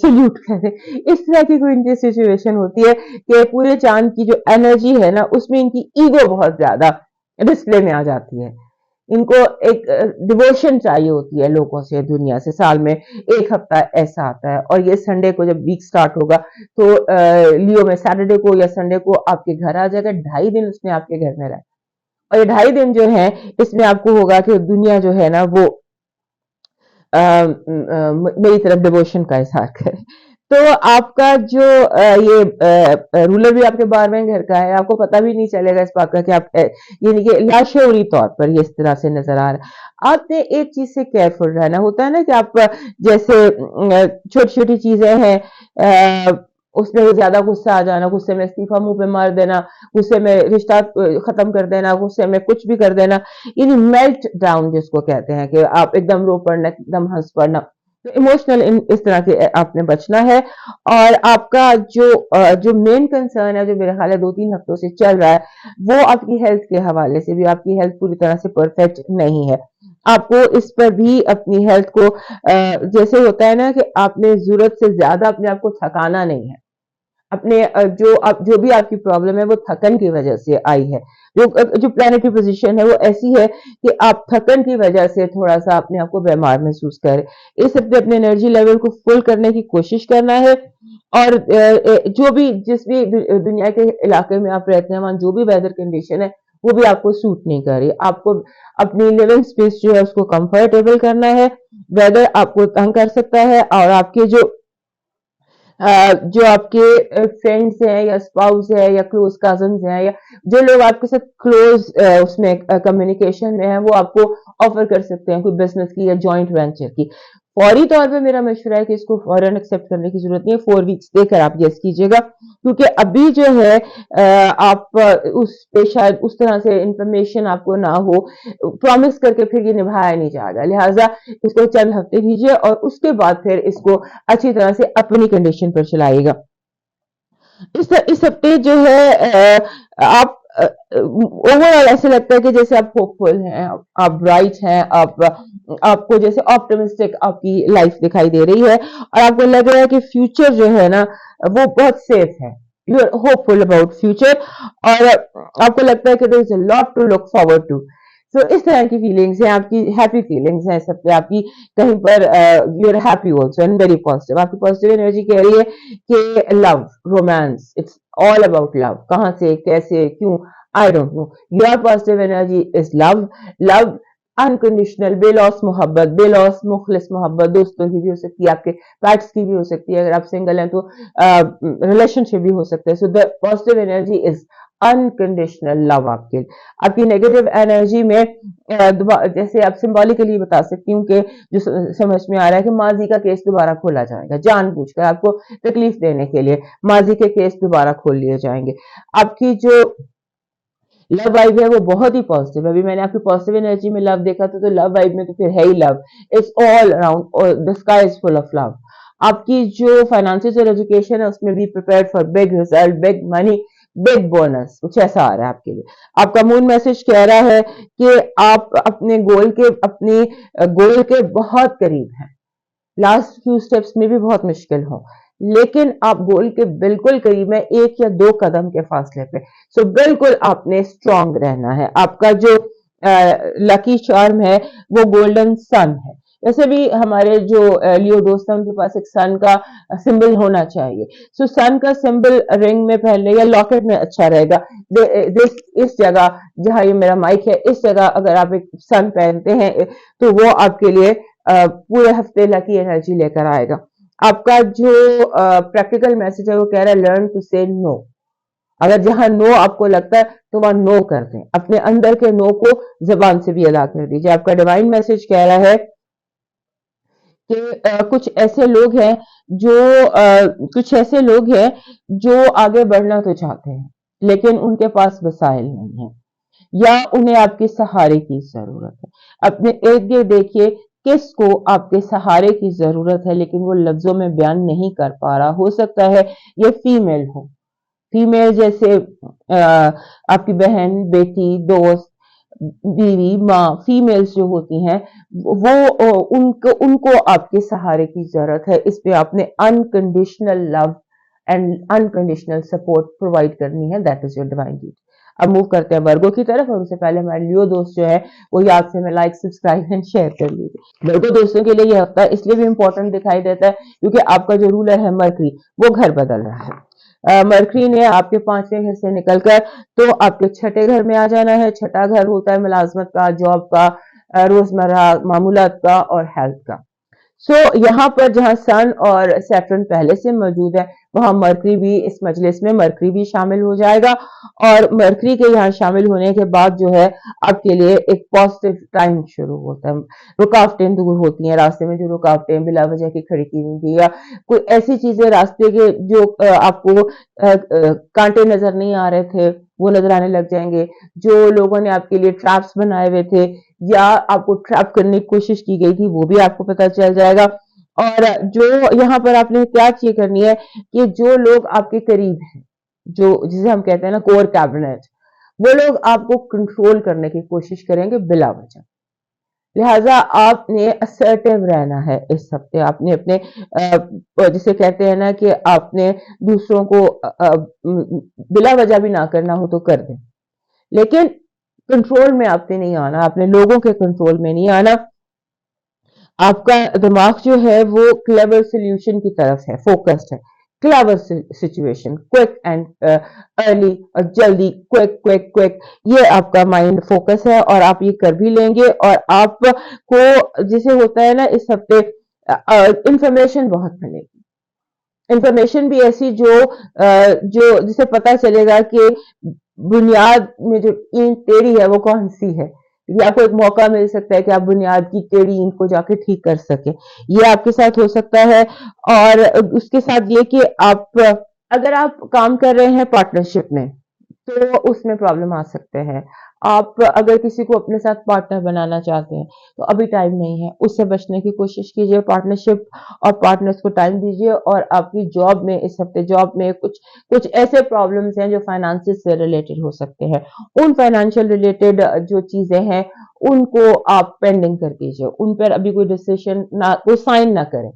Speaker 1: سلیوٹ کرے. اس طرح کی کوئی ان کی سچویشن ہوتی ہے کہ پورے چاند کی جو انرجی ہے نا اس میں ان کی ایگو بہت زیادہ ڈسپلے میں آ جاتی ہے. ان کو ایک ڈیووشن چاہیے ہوتی ہے لوگوں سے, دنیا سے. سال میں ایک ہفتہ ایسا آتا ہے, اور یہ سنڈے کو جب ویک سٹارٹ ہوگا تو لیو میں سیٹرڈے کو یا سنڈے کو آپ کے گھر آ جائے گا. 2.5 دن اس نے آپ کے گھر میں رہا, اور یہ 2.5 دن جو ہے اس میں آپ کو ہوگا کہ دنیا جو ہے نا وہ میری طرف ڈیووشن کا اظہار کرے. تو آپ کا جو یہ رولر بھی آپ کے 12ویں گھر کا ہے, آپ کو پتہ بھی نہیں چلے گا اس بات کا کہ آپ یعنی کہ لاشعوری طور پر یہ اس طرح سے نظر آ رہا ہے. آپ نے ایک چیز سے کیئرفل رہنا ہوتا ہے نا, کہ آپ جیسے چھوٹی چھوٹی چیزیں ہیں اس میں زیادہ غصہ آ جانا, غصے میں استعفیٰ منہ پہ مار دینا, غصے میں رشتہ ختم کر دینا, غصے میں کچھ بھی کر دینا, یعنی میلٹ ڈاؤن جس کو کہتے ہیں کہ آپ ایک دم رو پڑنا, ایک دم ہنس پڑنا. تو ایموشنل اس طرح کے آپ نے بچنا ہے. اور آپ کا جو مین کنسرن ہے جو میرے خیال ہے 2-3 ہفتوں سے چل رہا ہے, وہ آپ کی ہیلتھ کے حوالے سے بھی. آپ کی ہیلتھ پوری طرح سے پرفیکٹ نہیں ہے. آپ کو اس پر بھی اپنی ہیلتھ کو جیسے ہوتا ہے نا کہ آپ نے ضرورت سے زیادہ اپنے آپ کو تھکانا نہیں ہے. अपने जो भी आपकी प्रॉब्लम है वो थकन की वजह से आई है। जो प्लैनेटरी पोजीशन है वो ऐसी है कि आप थकन की वजह से थोड़ा सा अपने आप को बीमार महसूस करें। इस हफ्ते अपने एनर्जी लेवल को फुल करने की कोशिश करना है, और जिस भी दुनिया के इलाके में आप रहते हैं, वहां जो भी वेदर कंडीशन है वो भी आपको सूट नहीं कर रही। आपको अपनी लिविंग स्पेस जो है उसको कंफर्टेबल करना है। वेदर आपको तंग कर सकता है, और आपके जो आपके फ्रेंड्स हैं या स्पाउस है या क्लोज कजन्स हैं या जो लोग आपके साथ क्लोज उसमें कम्युनिकेशन में है, वो आपको ऑफर कर सकते हैं कोई बिजनेस की या जॉइंट वेंचर की। फौरी तौर पे मेरा मशवरा है कि इसको फौरन एक्सेप्ट करने की जरूरत नहीं है, 4 वीक्स देकर आप यस कीजिएगा, क्योंकि अभी जो है आप उस पे शायद उस तरह से इंफॉर्मेशन आपको ना हो, प्रॉमिस करके फिर ये निभाया नहीं जाएगा। लिहाजा इसको चंद हफ्ते दीजिए और उसके बाद फिर इसको अच्छी तरह से अपनी कंडीशन पर चलाइएगा। इस हफ्ते जो है आप ओवरऑल ऐसे लगता है कि जैसे आप होपफुल हैं, आप ब्राइट हैं, आपको जैसे ऑप्टिमिस्टिक आपकी लाइफ दिखाई दे रही है, और आपको लग रहा है कि फ्यूचर जो है ना वो बहुत सेफ है। You are hopeful about future, और आपको लगता है कि there is a lot to look forward to. So इस तरह की फीलिंग्स हैं, आपकी हैप्पी फीलिंग्स हैं इस हफ्ते आपकी। कहीं पर you are happy also and very positive. आपकी पॉजिटिव एनर्जी कह रही है कि love, romance, it's all about love. कहां से, कैसे, क्यों, I don't know. Your positive energy is love. Love unconditional, बेलॉस मोहब्बत, बेलॉस मुखलिस मोहब्बत, दोस्तों की भी हो सकती है, आपके पेट्स की भी हो सकती है, अगर आप सिंगल हैं तो रिलेशनशिप भी हो सकता है। So the positive energy is unconditional love. आपकी नेगेटिव एनर्जी में जैसे आप सिंबॉलिकली बता सकती हूँ कि जो समझ में आ रहा है कि माजी का केस दोबारा खोला जाएगा, जानबूझकर आपको तकलीफ देने के लिए माजी के केस दोबारा खोल लिए जाएंगे। आपकी जो लव वाइब है वो बहुत ही पॉजिटिव है। अभी मैंने आपकी पॉजिटिव एनर्जी में लव देखा तो लव वाइब में तो फिर है ही love. It's all around, the sky is full of love. आपकी जो फाइनेंसिस और एजुकेशन है उसमें भी prepared for big result, big money, big bonus, कुछ ऐसा आ रहा है आपके लिए। आपका मून मैसेज कह रहा है कि आप अपने गोल के बहुत करीब हैं। लास्ट फ्यू स्टेप्स में भी बहुत मुश्किल हो, लेकिन आप गोल के बिल्कुल करीब है, 1 या 2 कदम के फासले पे। सो बिल्कुल आपने स्ट्रांग रहना है। आपका जो लकी चार्म है वो गोल्डन सन है। वैसे भी हमारे जो लियो दोस्त हैं उनके पास एक सन का सिंबल होना चाहिए। सो सन का सिंबल रिंग में पहन ले या लॉकेट में अच्छा रहेगा। इस जगह जहां ये मेरा माइक है, इस जगह अगर आप एक सन पहनते हैं तो वो आपके लिए पूरे हफ्ते लकी एनर्जी लेकर आएगा। आपका जो प्रैक्टिकल मैसेज है वो कह रहा है लर्न टू से नो। अगर जहां नो आपको लगता है तो वहां नो कर दें, अपने अंदर के नो को जबान से भी अदा कर दीजिए। आपका डिवाइन मैसेज कह रहा है कि कुछ ऐसे लोग हैं जो आगे बढ़ना तो चाहते हैं लेकिन उनके पास वसाइल नहीं है, या उन्हें आपके सहारे की जरूरत है। अपने इर्द गिर्द देखिए किसको आपके सहारे की जरूरत है लेकिन वो लफ्जों में बयान नहीं कर पा रहा। हो सकता है ये फीमेल हो, फीमेल जैसे आपकी बहन, बेटी, दोस्त, बीवी, माँ, फीमेल्स जो होती हैं वो उनको आपके सहारे की जरूरत है। इस पे आपने unconditional love and unconditional support provide करनी है। That is your divine duty. अब मूव करते हैं वर्गो की तरफ, और उससे पहले हमारे लियो दोस्त जो है वो याद से हमें लाइक, सब्सक्राइब एंड शेयर कर लीजिए। वर्गो दोस्तों के लिए ये हफ्ता इसलिए भी इंपॉर्टेंट दिखाई देता है क्योंकि आपका जो रूलर है मरकरी वो घर बदल रहा है। मरकरी ने आपके 5वें घर से निकलकर तो आपके 6ठे घर में आ जाना है। 6ठा घर होता है मुलाजमत का, जॉब का, रोजमर्रा मामूलात का और हेल्थ का। सो यहाँ पर जहां सन और सैटर्न पहले से मौजूद है वहां मरकरी भी, इस मजलिस में मरकरी भी शामिल हो जाएगा, और मरकरी के यहाँ शामिल होने के बाद जो है आपके लिए एक पॉजिटिव टाइम शुरू होता है। रुकावटें दूर होती हैं, रास्ते में जो रुकावटें बिला वजह की खड़ी की हुई थी या कोई ऐसी चीजें रास्ते के जो आपको कांटे नजर नहीं आ रहे थे वो नजर आने लग जाएंगे। जो लोगों ने आपके लिए ट्रैप्स बनाए हुए थे या आपको ट्रैप करने की कोशिश की गई थी वो भी आपको पता चल जाएगा। और जो यहाँ पर आपने क्या चीज करनी है कि जो लोग आपके करीब हैं, जो जिसे हम कहते हैं ना कोर कैबिनेट, वो लोग आपको कंट्रोल करने की कोशिश करेंगे बिला वजह। लिहाजा आपने असर्टिव रहना है इस हफ्ते। आपने अपने जिसे कहते हैं ना कि आपने दूसरों को बिला वजह भी ना करना हो तो कर दें, लेकिन कंट्रोल में आपने नहीं आना, आपने लोगों के कंट्रोल में नहीं आना। आपका दिमाग जो है वो क्लेवर सोल्यूशन की तरफ है, फोकस्ड है। Clever situation, quick and early, और जल्दी, क्विक क्विक क्विक, ये आपका माइंड फोकस है और आप ये कर भी लेंगे। और आपको जिसे होता है ना इस हफ्ते इंफॉर्मेशन बहुत मिलेगी, इंफॉर्मेशन भी ऐसी जो जिसे पता चलेगा कि बुनियाद में जो ईंट टेढ़ी है वो कौन सी है, या आपको एक मौका मिल सकता है कि आप बुनियाद की टेढ़ी ईंट को जाके ठीक कर सके, ये आपके साथ हो सकता है। और उसके साथ ये कि आप अगर आप काम कर रहे हैं पार्टनरशिप में तो उसमें प्रॉब्लम आ सकते हैं। आप अगर किसी को अपने साथ पार्टनर बनाना चाहते हैं तो अभी टाइम नहीं है, उससे बचने की कोशिश कीजिए। पार्टनरशिप और पार्टनर्स को टाइम दीजिए। और आपकी जॉब में इस हफ्ते जॉब में कुछ कुछ ऐसे प्रॉब्लम्स हैं जो फाइनेंसेस से रिलेटेड हो सकते हैं। उन फाइनेंशियल रिलेटेड जो चीजें हैं उनको आप पेंडिंग कर दीजिए, उन पर अभी कोई डिसीजन ना, कोई साइन ना करें।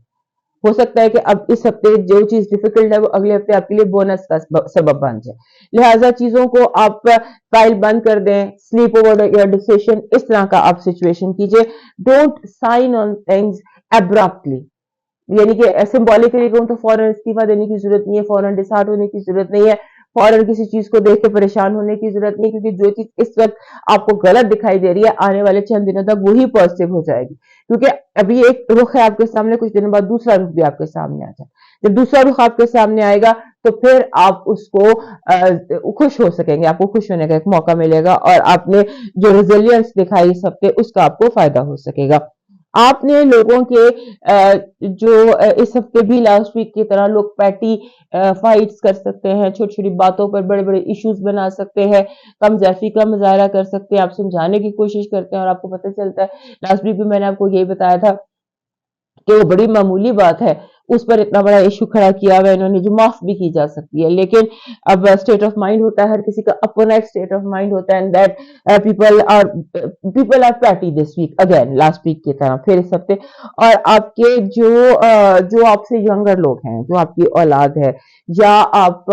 Speaker 1: हो सकता है कि अब इस हफ्ते जो चीज डिफिकल्ट है वो अगले हफ्ते आपके लिए बोनस का सबब बन जाए। लिहाजा चीजों को आप फाइल बंद कर दें, स्लीप ओवर या डिसीजन इस तरह का आप सिचुएशन कीजिए। Don't sign on things abruptly, यानी कि सिंबॉलिकली कहूं तो फौरन इस्तीफा देने की जरूरत नहीं है, फौरन डिसहार्ट होने की जरूरत नहीं है, फौरन किसी चीज को देख के परेशान होने की जरूरत नहीं, क्योंकि जो चीज इस वक्त आपको गलत दिखाई दे रही है आने वाले चंद दिनों तक वही पॉजिटिव हो जाएगी। क्योंकि अभी एक रुख है आपके सामने, कुछ दिनों बाद दूसरा रुख भी आपके सामने आ जाए। जब दूसरा रुख आपके सामने आएगा तो फिर आप उसको खुश हो सकेंगे, आपको खुश होने का एक मौका मिलेगा और आपने जो रेजिलियंस दिखाई इस हफ्ते उसका आपको फायदा हो सकेगा। आपने लोगों के जो इस हफ्ते भी लास्ट वीक की तरह लोग पैटी फाइट्स कर सकते हैं, छोटी छोटी बातों पर बड़े बड़े इश्यूज बना सकते हैं, कम जैफी का मुजाहरा कर सकते हैं, आप समझाने की कोशिश करते हैं और आपको पता चलता है। लास्ट वीक भी मैंने आपको यही बताया था कि वो बड़ी मामूली बात है, उस पर इतना बड़ा इशू खड़ा किया हुआ है इन्होंने, जो माफ भी की जा सकती है। लेकिन अब स्टेट ऑफ माइंड होता है, हर किसी का अपना एक स्टेट ऑफ माइंड होता है, and that people are petty this week again, last week की तरह फिर इस हफ्ते। और आपके जो आपसे यंगर लोग हैं, जो आपकी औलाद है, या आप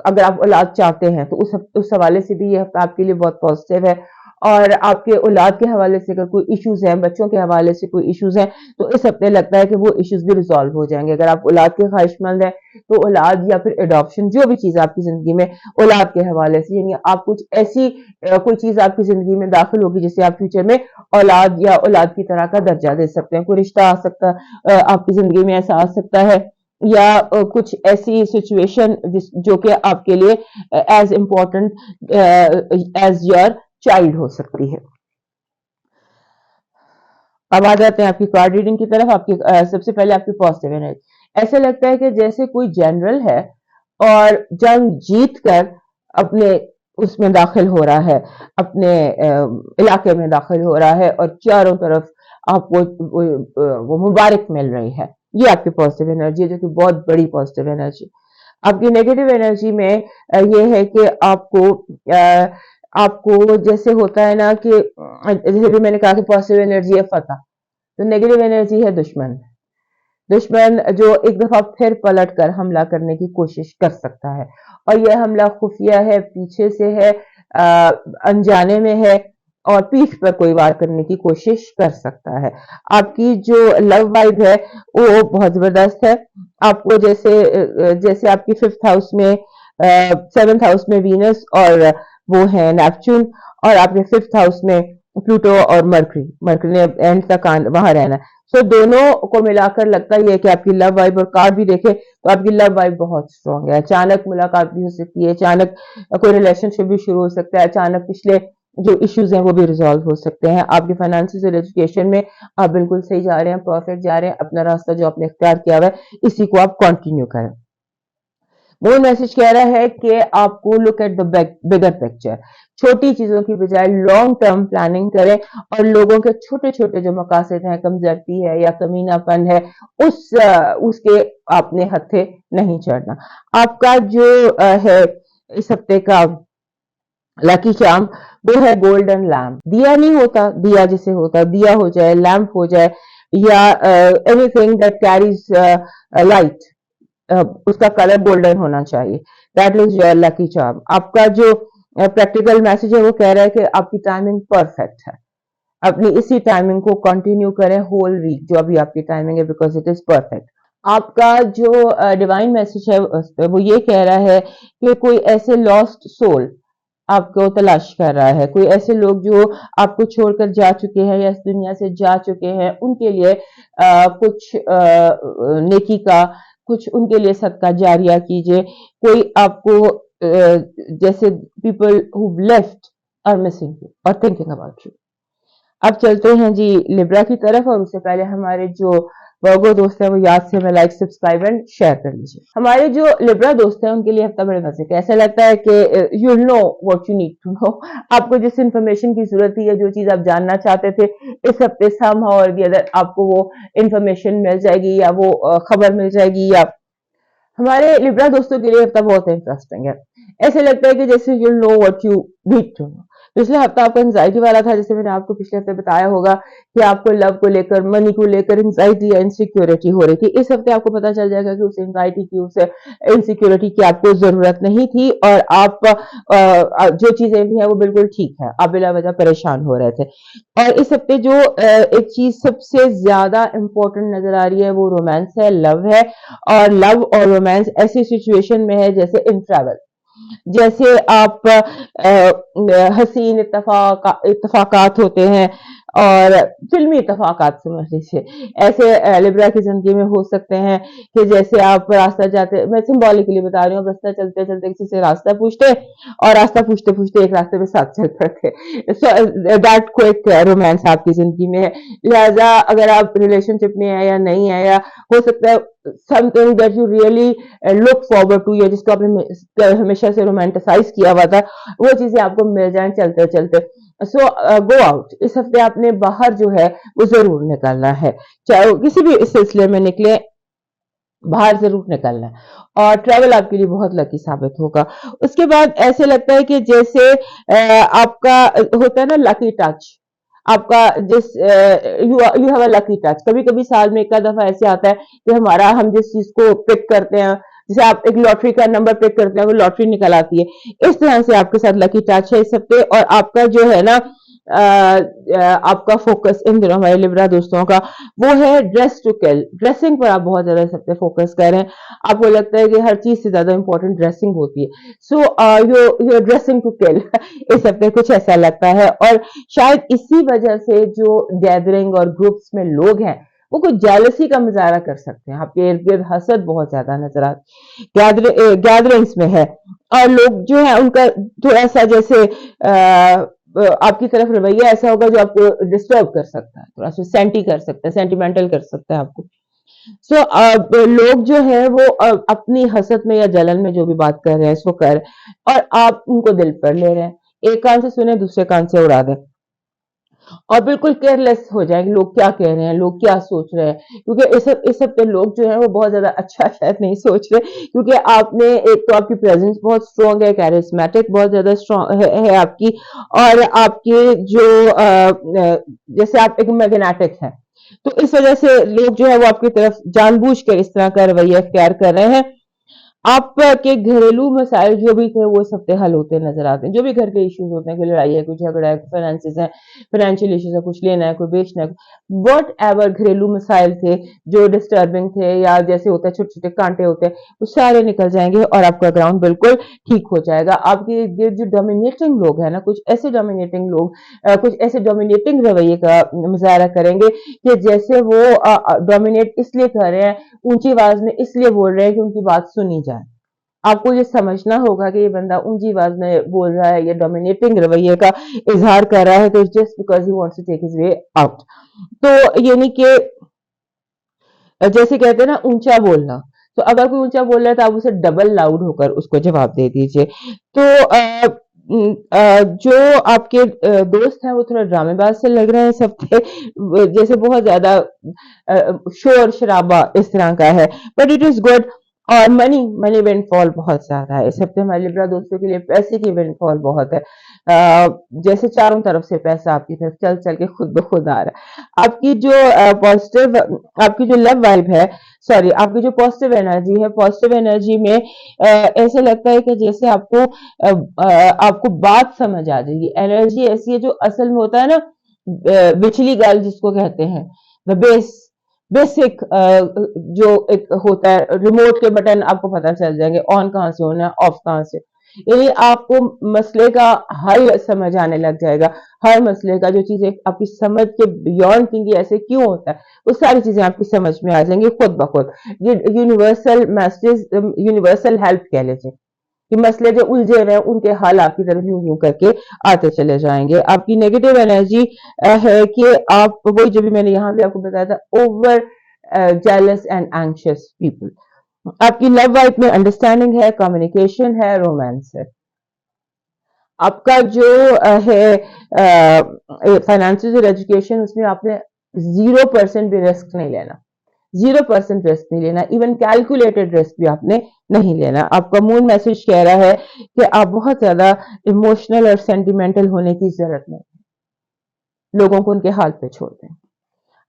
Speaker 1: अगर आप औलाद चाहते हैं तो उस हवाले से भी ये हफ्ता आपके लिए बहुत पॉजिटिव है। और आपके औलाद के हवाले से अगर कोई इश्यूज हैं, बच्चों के हवाले से कोई इश्यूज हैं, तो इस हफ्ते लगता है कि वो इश्यूज भी रिजॉल्व हो जाएंगे। अगर आप औलाद के ख्वाहिशमंद हैं तो औलाद या फिर एडॉप्शन, जो भी चीज आपकी जिंदगी में औलाद के हवाले से, यानी आप कुछ ऐसी कोई चीज आपकी जिंदगी में दाखिल होगी जिससे आप फ्यूचर में औलाद या औलाद की तरह का दर्जा दे सकते हैं। कोई रिश्ता आ सकता आपकी जिंदगी में ऐसा आ सकता है, या कुछ ऐसी सिचुएशन जो कि आपके लिए as important as your child हो सकती है। अब आ जाते हैं आपकी कार्ड रीडिंग की तरफ। आपकी सबसे पहले आपकी पॉजिटिव एनर्जी। ऐसे लगता है कि जैसे कोई जनरल है और जंग जीत कर अपने उसमें दाखिल हो रहा है, अपने इलाके में दाखिल हो रहा है और चारों तरफ आपको वो मुबारक मिल रही है। ये आपकी पॉजिटिव एनर्जी है, जो कि बहुत बड़ी पॉजिटिव एनर्जी। आपकी नेगेटिव एनर्जी में ये है कि आपको जैसे होता है ना कि जैसे भी मैंने कहा कि पॉजिटिव एनर्जी है फतह, तो नेगेटिव एनर्जी है दुश्मन। दुश्मन जो एक दफा फिर पलट कर हमला करने की कोशिश कर सकता है, और यह हमला खुफिया है, पीछे से है, अनजाने में है, और पीठ पर कोई वार करने की कोशिश कर सकता है। आपकी जो लव वाइब है वो बहुत जबरदस्त है। आपको जैसे आपकी 5th हाउस में 7th हाउस में वीनस और वो है नेपच्यून, और आपके 5th हाउस में प्लूटो और मरकरी ने एंड तक वहां रहना है। सो दोनों को मिलाकर लगता ही है कि आपकी लव वाइब, और कार्ड भी देखे तो आपकी लव वाइब बहुत स्ट्रांग है। अचानक मुलाकात भी हो सकती है, अचानक कोई रिलेशनशिप भी शुरू हो सकता है, अचानक पिछले जो इश्यूज हैं वो भी रिजॉल्व हो सकते हैं। आपके फाइनेंसिस और एजुकेशन में आप बिल्कुल सही जा रहे हैं, परफेक्ट जा रहे हैं। अपना रास्ता जो आपने इख्तियार किया हुआ है इसी को आप कंटिन्यू करें। वो मैसेज कह रहा है कि आपको look at the bigger picture, छोटी चीजों की बजाय लॉन्ग टर्म प्लानिंग करें, और लोगों के छोटे छोटे जो मकासद हैं, कमजोरी है या कमीनापन है, उसके आपने हत्थे नहीं चढ़ना। आपका जो है इस हफ्ते का लकी चार्म वो है गोल्डन लैम्प। दिया नहीं होता, दिया जैसे होता, दिया हो जाए, लैम्प हो जाए, या एनीथिंग दैट कैरीज लाइट, उसका कलर गोल्डन होना चाहिए। That is your lucky charm. आपका जो प्रैक्टिकल मैसेज है वो कह रहा है कि आपकी टाइमिंग परफेक्ट है, अपनी इसी टाइमिंग को कंटिन्यू करें होल वीक, जो अभी आपकी टाइमिंग है, बिकॉज इट इज परफेक्ट। आपका जो डिवाइन मैसेज है वो ये कह रहा है कि कोई ऐसे लॉस्ट सोल आपको तलाश कर रहा है, कोई ऐसे लोग जो आपको छोड़कर जा चुके हैं या इस दुनिया से जा चुके हैं, उनके लिए कुछ नेकी का, कुछ उनके लिए सदका जारिया कीजिए। कोई आपको जैसे people who left are missing you और थिंकिंग अबाउट यू। अब चलते हैं जी लिब्रा की तरफ, और उससे पहले हमारे जो वर्गो दोस्त है वो याद से हमें लाइक, सब्सक्राइब एंड शेयर कर लीजिए। हमारे जो लिब्रा दोस्त है उनके लिए हफ्ता बड़े मजे का। ऐसा लगता है कि you know what you need to know. आपको जिस इन्फॉर्मेशन की जरूरत थी या जो चीज आप जानना चाहते थे, इस हफ्ते समहाउ और दी अदर आपको वो इन्फॉर्मेशन मिल जाएगी, या वो खबर मिल जाएगी। या हमारे लिब्रा दोस्तों के लिए हफ्ता बहुत इंटरेस्टिंग है। ऐसे लगता है कि जैसे you know what you need to know. पिछले हफ्ता आपका एंजाइटी वाला था, जैसे मैंने आपको पिछले हफ्ते बताया होगा कि आपको लव को लेकर, मनी को लेकर एंजाइटी या इनसिक्योरिटी हो रही थी। इस हफ्ते आपको पता चल जाएगा कि उस एंजाइटी की, उस इनसिक्योरिटी की आपको जरूरत नहीं थी, और आप जो चीजें भी है वो बिल्कुल ठीक है, आप बिला वजह परेशान हो रहे थे। और इस हफ्ते जो एक चीज सबसे ज्यादा इंपॉर्टेंट नजर आ रही है वो रोमांस है, लव है। और लव और रोमांस ऐसी सिचुएशन में है जैसे इन ट्रैवल, जैसे आप हसीन इत्तफाकात होते हैं, और फिल्मी इत्तफाकात समझ लीजिए, ऐसे लिब्रा की जिंदगी में हो सकते हैं कि जैसे आप रास्ता जाते, मैं सिंबॉलिकली बता रही हूँ, रास्ता चलते चलते किसी से रास्ता पूछते, और रास्ता पूछते पूछते एक रास्ते में साथ चल पड़ते। सो दैट क्विक रोमांस आपकी जिंदगी में है। लिहाजा अगर आप रिलेशनशिप में है या नहीं है, या हो सकता है something that you really look forward to, या जिसको आपने हमेशा से रोमांटिसाइज किया हुआ था, वो चीजें आपको मिल जाए चलते चलते। सो गो आउट। इस हफ्ते आपने बाहर जो है वो जरूर निकलना है, चाहे किसी भी इस सिलसिले में निकले, बाहर जरूर निकलना है, और ट्रैवल आपके लिए बहुत लकी साबित होगा। उसके बाद ऐसे लगता है कि जैसे आपका होता है ना लकी टच, आपका जिस you have a lucky touch. कभी कभी साल में एक दफा ऐसे आता है कि हम जिस चीज को पिक करते हैं, जैसे आप एक लॉटरी का नंबर पिक करते हैं, वो लॉटरी निकल आती है। इस तरह से आपके साथ लकी टच है इस हफ्ते। और आपका जो है ना आपका फोकस इन दिनों हमारे लिब्रा दोस्तों का वो है ड्रेस टू किल। ड्रेसिंग पर आप बहुत ज्यादा इस हफ्ते फोकस कर रहे हैं। आपको लगता है कि हर चीज से ज्यादा इंपॉर्टेंट ड्रेसिंग होती है। So your dressing to kill इस हफ्ते कुछ ऐसा लगता है। और शायद इसी वजह से जो गैदरिंग और ग्रुप्स में लोग हैं वो कुछ जेलसी का मुजाहरा कर सकते हैं। आपके इर्द गिर्द हसद बहुत ज्यादा नजर आती गैदरिंग्स में है, और लोग जो है उनका थोड़ा सा जैसे आपकी तरफ रवैया ऐसा होगा जो आपको डिस्टर्ब कर सकता है, थोड़ा सा सेंटी कर सकता है, सेंटिमेंटल कर सकता है आपको। सो लोग जो है वो अपनी हसद में या जलन में जो भी बात कर रहे हैं इसको कर, और आप उनको दिल पर ले रहे हैं। एक कान से सुने, दूसरे कान से उड़ा दें, और बिल्कुल केयरलेस हो जाएंगे लोग क्या कह रहे हैं, लोग क्या सोच रहे हैं। क्योंकि इस हफ्ते लोग जो हैं वो बहुत ज्यादा अच्छा शायद नहीं सोच रहे, क्योंकि आपने एक तो आपकी प्रेजेंस बहुत स्ट्रांग है, कैरिस्मेटिक बहुत ज्यादा स्ट्रांग है आपकी, और आपके जो जैसे आप एक मैग्नेटिक हैं, तो इस वजह से लोग जो है वो आपकी तरफ जानबूझकर इस तरह का रवैया इख्तियार कर रहे हैं। आपके घरेलू मसाइल जो भी थे वो इस हफ्ते हल होते नजर आते हैं। जो भी घर के इश्यूज होते हैं, कोई लड़ाई है, कोई झगड़ा है, फाइनेंसेस है, फाइनेंशियल इश्यूज है, कुछ लेना है, कोई बेचना है, वट एवर घरेलू मसाइल थे जो डिस्टर्बिंग थे, या जैसे होता है छोटे छोटे कांटे होते हैं, वो सारे निकल जाएंगे और आपका ग्राउंड बिल्कुल ठीक हो जाएगा। आपके जो डोमिनेटिंग लोग हैं ना, कुछ ऐसे डोमिनेटिंग लोग कुछ ऐसे डोमिनेटिंग रवैये का मुजाहरा करेंगे कि जैसे वो डोमिनेट इसलिए कर रहे हैं, ऊंची आवाज में इसलिए बोल रहे हैं कि उनकी बात सुनी जाए। आपको ये समझना होगा कि ये बंदा ऊंची आवाज में बोल रहा है, ये डोमिनेटिंग रवैये का इजहार कर रहा है, तो just because he wants to take his way out. तो यानी कि जैसे कहते हैं ना ऊंचा बोलना, तो अगर कोई ऊंचा बोल रहा है तो आप उसे डबल लाउड होकर उसको जवाब दे दीजिए। तो जो आपके दोस्त हैं वो थोड़ा ड्रामेबाज से लग रहे हैं इस हफ्ते, जैसे बहुत ज्यादा शोर शराबा इस तरह का है, बट इट इज गुड। और मनी विंडफॉल बहुत ज्यादा है इस हफ्ते हमारे लिब्रा दोस्तों के लिए। पैसे की विंडफॉल बहुत है। जैसे चारों तरफ से पैसा आपकी तरफ चल चल के खुद ब खुद आ रहा है। आपकी जो पॉजिटिव आपकी जो लव वाइब है, सॉरी आपकी जो पॉजिटिव एनर्जी है, पॉजिटिव एनर्जी में ऐसे लगता है कि जैसे आपको बात समझ आ जाएगी। एनर्जी ऐसी है जो असल में होता है ना, बिचली गाल जिसको कहते हैं, द बेसिक जो एक होता है, रिमोट के बटन आपको पता चल जाएंगे, ऑन कहाँ से होना है, ऑफ कहाँ से। यानी आपको मसले का हल समझ आने लग जाएगा। हर मसले का जो चीजें आपकी समझ के बियॉन्ड थी कि ऐसे क्यों होता है, वो सारी चीजें आपकी समझ में आ जाएंगी खुद ब खुद। ये यूनिवर्सल मैसेज, यूनिवर्सल हेल्प कह लीजिए कि मसले जो उलझे हुए हैं उनके हल आपकी तरफ यूं यूं करके आते चले जाएंगे। आपकी नेगेटिव एनर्जी है कि आप, वही जो भी मैंने यहाँ भी आपको बताया था, over jealous and anxious people. आपकी लव लाइफ में अंडरस्टैंडिंग है, कम्युनिकेशन है, रोमांस है। आपका जो है फाइनेंशियल और एजुकेशन, उसमें आपने 0% भी रिस्क नहीं लेना, 0% रिस्क नहीं लेना, इवन कैलकुलेटेड रिस्क भी आपने नहीं लेना। आपका मून मैसेज कह रहा है कि आप बहुत ज्यादा इमोशनल और सेंटिमेंटल होने की जरूरत नहीं, लोगों को उनके हाल पे छोड़ दें।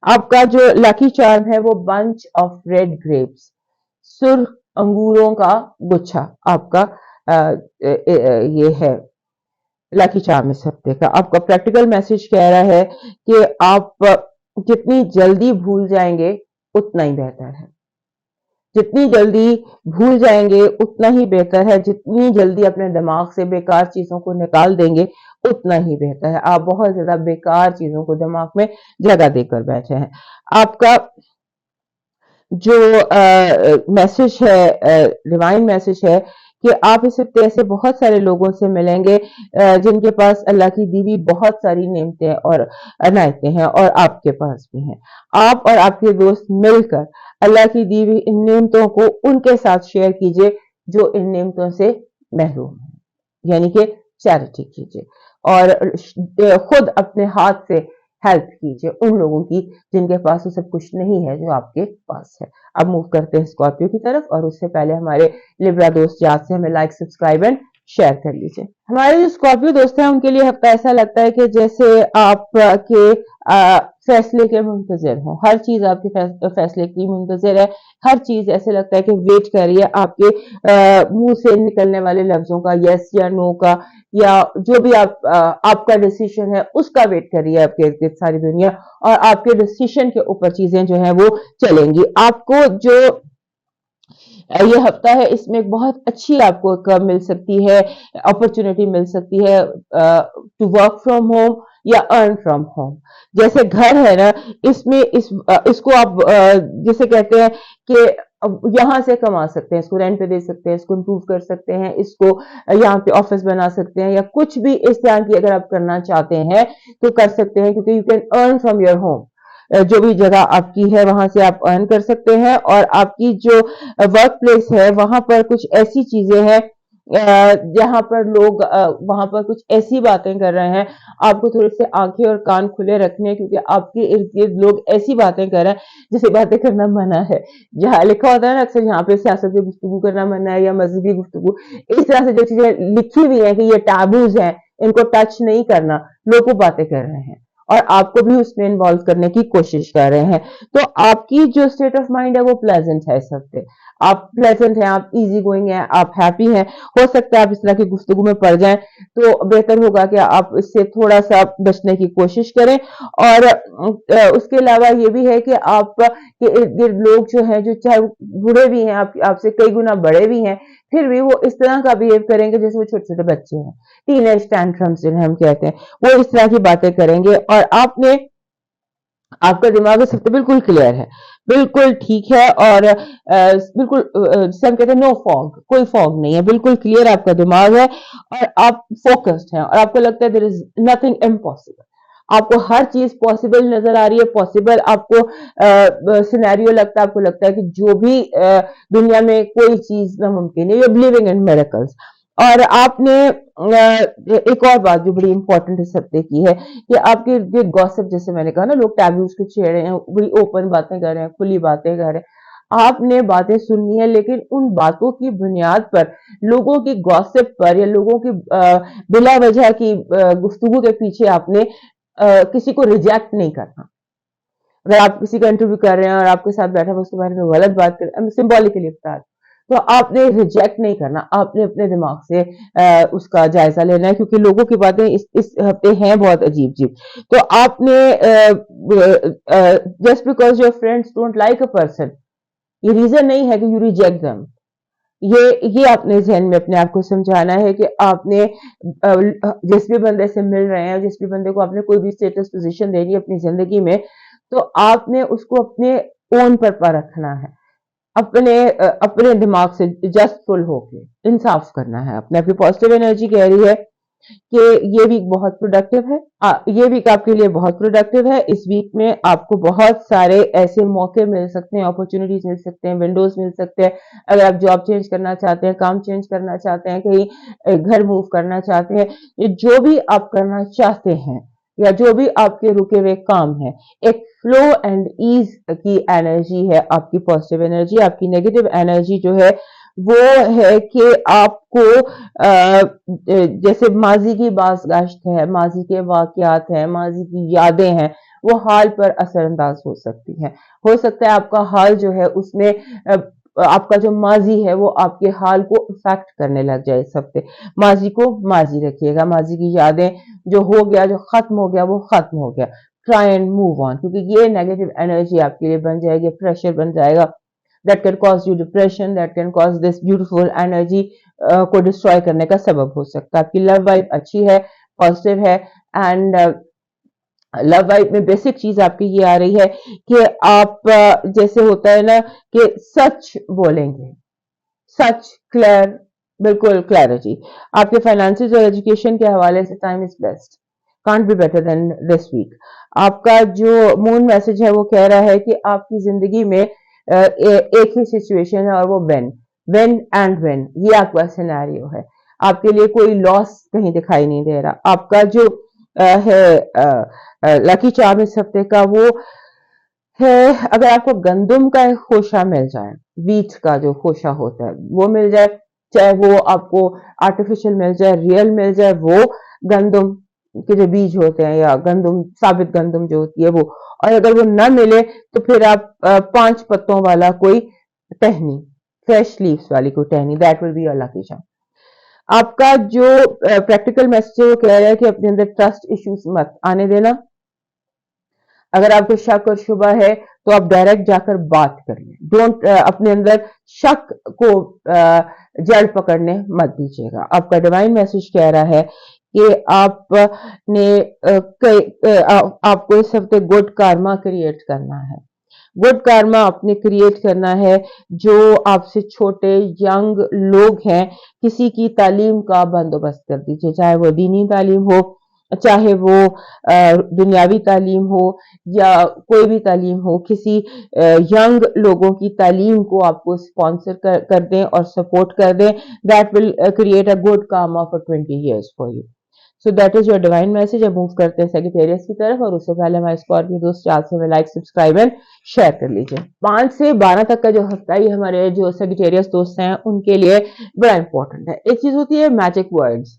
Speaker 1: आपका जो लकी चार्म है वो बंच ऑफ रेड ग्रेप्स, सुर्ख अंगूरों का गुच्छा आपका ये है लकी चार्म इस हफ्ते का। आपका प्रैक्टिकल मैसेज कह रहा है कि आप जितनी जल्दी भूल जाएंगे उतना ही बेहतर है, जितनी जल्दी भूल जाएंगे उतना ही बेहतर है, जितनी जल्दी अपने दिमाग से बेकार चीजों को निकाल देंगे उतना ही बेहतर है। आप बहुत ज्यादा बेकार चीजों को दिमाग में जगह देकर बैठे हैं। आपका जो मैसेज है, डिवाइन मैसेज है कि आप इस हफ्ते ऐसे बहुत सारे लोगों से मिलेंगे जिनके पास अल्लाह की दी हुई बहुत सारी नेमतें और अनायतें हैं, और आपके पास भी हैं। आप और आपके दोस्त मिलकर अल्लाह की दी हुई इन नेमतों को उनके साथ शेयर कीजिए जो इन नेमतों से महरूम है, यानी कि चैरिटी कीजिए, और खुद अपने हाथ से हेल्प कीजिए उन लोगों की जिनके पास वो सब कुछ नहीं है जो आपके पास है। अब मूव करते हैं स्कॉर्पियो की तरफ, और उससे पहले हमारे लिब्रा दोस्त याद से हमें लाइक, सब्सक्राइब एंड शेयर कर लीजिए। हमारे जो स्कॉर्पियो दोस्त हैं उनके लिए हफ्ता ऐसा लगता है कि जैसे आप के फैसले के मुंतजर हो, हर चीज आपके फैसले की मुंतजर है। हर चीज ऐसे लगता है कि वेट कर रही है आपके मुंह से निकलने वाले लफ्जों का, यस या नो का, या जो भी आपका डिसीजन है उसका वेट कर रही है आपके इर्द गिर्द सारी दुनिया, और आपके डिसीजन के ऊपर चीजें जो है वो चलेंगी। आपको जो ये हफ्ता है इसमें एक बहुत अच्छी आपको एक मिल सकती है, अपॉर्चुनिटी मिल सकती है टू वर्क फ्रॉम होम या अर्न फ्रॉम होम। जैसे घर है ना, इसमें इसको आप जैसे कहते हैं कि यहाँ से कमा सकते हैं, इसको रेंट पे दे सकते हैं, इसको इम्प्रूव कर सकते हैं, इसको यहाँ पे ऑफिस बना सकते हैं, या कुछ भी इस तरह की अगर आप करना चाहते हैं तो कर सकते हैं, क्योंकि you can earn from your home. जो भी जगह आपकी है वहां से आप अर्न कर सकते हैं, और आपकी जो वर्क प्लेस है वहां पर कुछ ऐसी चीजें हैं जहां पर लोग वहां पर कुछ ऐसी बातें कर रहे हैं, आपको थोड़े से आंखें और कान खुले रखने हैं, क्योंकि आपके इर्द गिर्द लोग ऐसी बातें कर रहे हैं जिसे बातें करना मना है। जहां लिखा होता है ना अक्सर यहाँ पे सियासत की गुफ्तगू करना मना है, या मजहबी गुफ्तगू, इस तरह से जो चीजें लिखी हुई है कि ये टैबूज हैं, इनको टच नहीं करना, लोग वो बातें कर रहे हैं और आपको भी उसमें इन्वॉल्व करने की कोशिश कर रहे हैं। तो आपकी जो स्टेट ऑफ माइंड है वो प्लेजेंट है इस हफ्ते। आप प्लेजेंट हैं, आप इजी गोइंग हैं, आप हैप्पी हैं। हो सकता है आप इस तरह की गुफ्तगू में पड़ जाएं, तो बेहतर होगा कि आप इससे थोड़ा सा बचने की कोशिश करें। और उसके अलावा ये भी है कि आप के इर्द गिर्द लोग जो हैं, जो चाहे बूढ़े भी हैं, आपसे कई गुना बड़े भी हैं, फिर भी वो इस तरह का बिहेव करेंगे जैसे वो छोटे छोटे बच्चे हैं, टीनेज टैंट्रम्स जिन्हें हम कहते हैं, वो इस तरह की बातें करेंगे। और आपका दिमाग इस हफ्ते बिल्कुल क्लियर है, बिल्कुल ठीक है, और बिल्कुल जिसे हम कहते हैं नो फॉग, कोई फॉग नहीं है, बिल्कुल क्लियर आपका दिमाग है, और आप फोकस्ड हैं, और आपको लगता है देयर इज नथिंग इम्पॉसिबल। आपको हर चीज पॉसिबल नजर आ रही है, पॉसिबल आपको सिनेरियो लगता है, आपको लगता है कि जो भी दुनिया में कोई चीज नामुमकिन है, you are believing in miracles. और आपने एक और बात जो बड़ी इंपॉर्टेंट इस हफ्ते की है कि आपके जो गॉसिप, जैसे मैंने कहा ना, लोग टैबूज को छेड़ रहे हैं, बड़ी ओपन बातें कर रहे हैं, खुली बातें कर रहे हैं, آپ نے باتیں سننی ہے لیکن ان باتوں کی بنیاد پر لوگوں کی گوسپ پر یا لوگوں کی بلا وجہ کی گفتگو کے پیچھے آپ نے کسی کو ریجیکٹ نہیں کرنا. اگر آپ کسی کا انٹرویو کر رہے ہیں اور آپ کے ساتھ بیٹھا ہوا اس کے بارے میں غلط بات کر رہے ہیں, سمبولکلی بتا رہے تو آپ نے ریجیکٹ نہیں کرنا, آپ نے اپنے دماغ سے اس کا جائزہ لینا ہے, کیونکہ لوگوں کی باتیں اس ہفتے ہیں بہت عجیب عجیب. تو آپ نے just because your friends don't like a person, یہ ریزن نہیں ہے کہ یو ریجیکٹ دم. یہ آپ نے ذہن میں اپنے آپ کو سمجھانا ہے کہ آپ نے جس بھی بندے سے مل رہے ہیں, جس بھی بندے کو آپ نے کوئی بھی اسٹیٹس پوزیشن دینی ہے اپنی زندگی میں, تو آپ نے اس کو اپنے اون پر رکھنا ہے, اپنے دماغ سے جسٹ فل ہو کے انصاف کرنا ہے. اپنے آپ کی پازیٹیو انرجی کہہ رہی ہے کہ یہ ویک بہت پروڈکٹیو ہے, یہ ویک آپ کے لیے بہت پروڈکٹیو ہے. اس ویک میں آپ کو بہت سارے ایسے موقع مل سکتے ہیں, اپرچونیٹیز مل سکتے ہیں, ونڈوز مل سکتے ہیں. اگر آپ جاب چینج کرنا چاہتے ہیں, کام چینج کرنا چاہتے ہیں, کہیں گھر موو کرنا چاہتے ہیں, یہ جو بھی آپ کرنا چاہتے ہیں یا جو بھی آپ کے رکے ہوئے کام ہے, ایک فلو اینڈ ایز کی انرجی ہے آپ کی پازیٹیو انرجی. آپ کی نیگیٹو انرجی جو ہے وہ ہے کہ آپ کو جیسے ماضی کی بازگشت ہے, ماضی کے واقعات ہیں, ماضی کی یادیں ہیں, وہ حال پر اثر انداز ہو سکتی ہیں. ہو سکتا ہے آپ کا حال جو ہے اس میں آپ کا جو ماضی ہے وہ آپ کے حال کو افیکٹ کرنے لگ جائے اس ہفتے. ماضی کو ماضی رکھیے گا, ماضی کی یادیں جو ہو گیا, جو ختم ہو گیا وہ ختم ہو گیا. ٹرائی اینڈ موو آن, کیونکہ یہ نیگیٹو انرجی آپ کے لیے بن جائے گی, پریشر بن جائے گا. That can cause you depression, that can cause this beautiful energy کو ڈسٹروائے کرنے کا سبب ہو سکتا ہے. آپ کی لو وائب اچھی ہے, پازیٹیو ہے, اینڈ لو وائب میں بیسک چیز آپ کی یہ آ رہی ہے کہ آپ جیسے ہوتا ہے نا کہ سچ بولیں گے, سچ کلیئر, بالکل کلیئرٹی. آپ کے فائنانسز اور ایجوکیشن کے حوالے سے time is best, can't be better than this week. آپ کا جو مون میسج ہے وہ کہہ رہا ہے کہ آپ کی زندگی میں ایک ہی سچویشن ہے اور وہ وین اینڈ وین, یہ آپ کا سینیریو ہے. آپ کے لیے کوئی لاس کہیں دکھائی نہیں دے رہا. آپ کا جو ہے لکی چارم اس ہفتے کا وہ ہے, اگر آپ کو گندم کا ایک خوشہ مل جائے, ویٹ کا جو خوشہ ہوتا ہے وہ مل جائے, چاہے وہ آپ کو آرٹیفیشل مل جائے, ریئل مل جائے, وہ گندم کے جو بیج ہوتے ہیں یا گندم ثابت گندم جو ہوتی ہے وہ, اور اگر وہ نہ ملے تو پھر آپ 5 پتوں والا کوئی ٹہنی, فریش لیوز والی کوئی ٹہنی, that will be your lucky charm. آپ کا جو پریکٹیکل میسج ہے وہ کہہ رہا ہے کہ اپنے اندر ٹرسٹ ایشوز مت آنے دینا. اگر آپ کو شک اور شبہ ہے تو آپ ڈائریکٹ جا کر بات کر لیں. ڈونٹ اپنے اندر شک کو جڑ پکڑنے مت دیجیے گا. آپ کا ڈیوائن میسج کہہ رہا ہے کہ آپ نے آپ کو اس ہفتے گڈ کارما کریٹ کرنا ہے. گڈ کارما آپ نے کریٹ کرنا ہے. جو آپ سے چھوٹے ینگ لوگ ہیں, کسی کی تعلیم کا بندوبست کر دیجیے, چاہے وہ دینی تعلیم ہو, چاہے وہ دنیاوی تعلیم ہو یا کوئی بھی تعلیم ہو. کسی ینگ لوگوں کی تعلیم کو آپ کو اسپانسر کر دیں اور سپورٹ کر دیں. That will create a good karma for 20 years for you. So that is your divine message. اب موو کرتے ہیں سیجیٹیریس کی طرف, اور اس سے پہلے ہمارے اسکارپیو دوست چارٹ سے لائک, سبسکرائب اینڈ شیئر کر لیجیے. 5 سے 12 تک کا جو ہفتہ ہے, یہ ہمارے جو سیجیٹیریس دوست ہیں ان کے لیے بڑا امپورٹنٹ ہے. ایک چیز ہوتی ہے میجک ورڈز,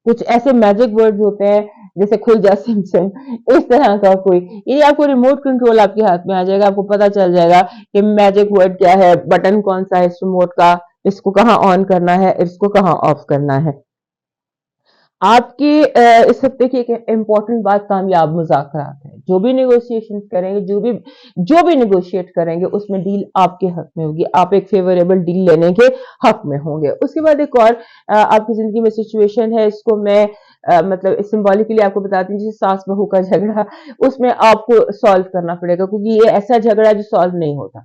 Speaker 1: کچھ ایسے میجک ورڈز ہوتے ہیں جیسے کھل جا سم سم, اس طرح کا کوئی, یہ آپ کو ریموٹ کنٹرول آپ کے ہاتھ میں آ جائے گا. آپ کو پتا چل جائے گا کہ میجک ورڈ کیا ہے, بٹن کون سا ہے اس ریموٹ کا, اس کو کہاں آن کرنا ہے, اس کو کہاں آف کرنا ہے. آپ کی اس ہفتے کی ایک امپورٹنٹ بات کامیاب مذاکرات ہے. جو بھی نیگوشیشن کریں گے, جو بھی نیگوشیٹ کریں گے, اس میں ڈیل آپ کے حق میں ہوگی. آپ ایک فیوریبل ڈیل لینے کے حق میں ہوں گے. اس کے بعد ایک اور آپ کی زندگی میں سچویشن ہے, اس کو میں مطلب سمبولکلی آپ کو بتاتی ہوں, جیسے ساس بہو کا جھگڑا, اس میں آپ کو سالو کرنا پڑے گا, کیونکہ یہ ایسا جھگڑا جو سالو نہیں ہوتا.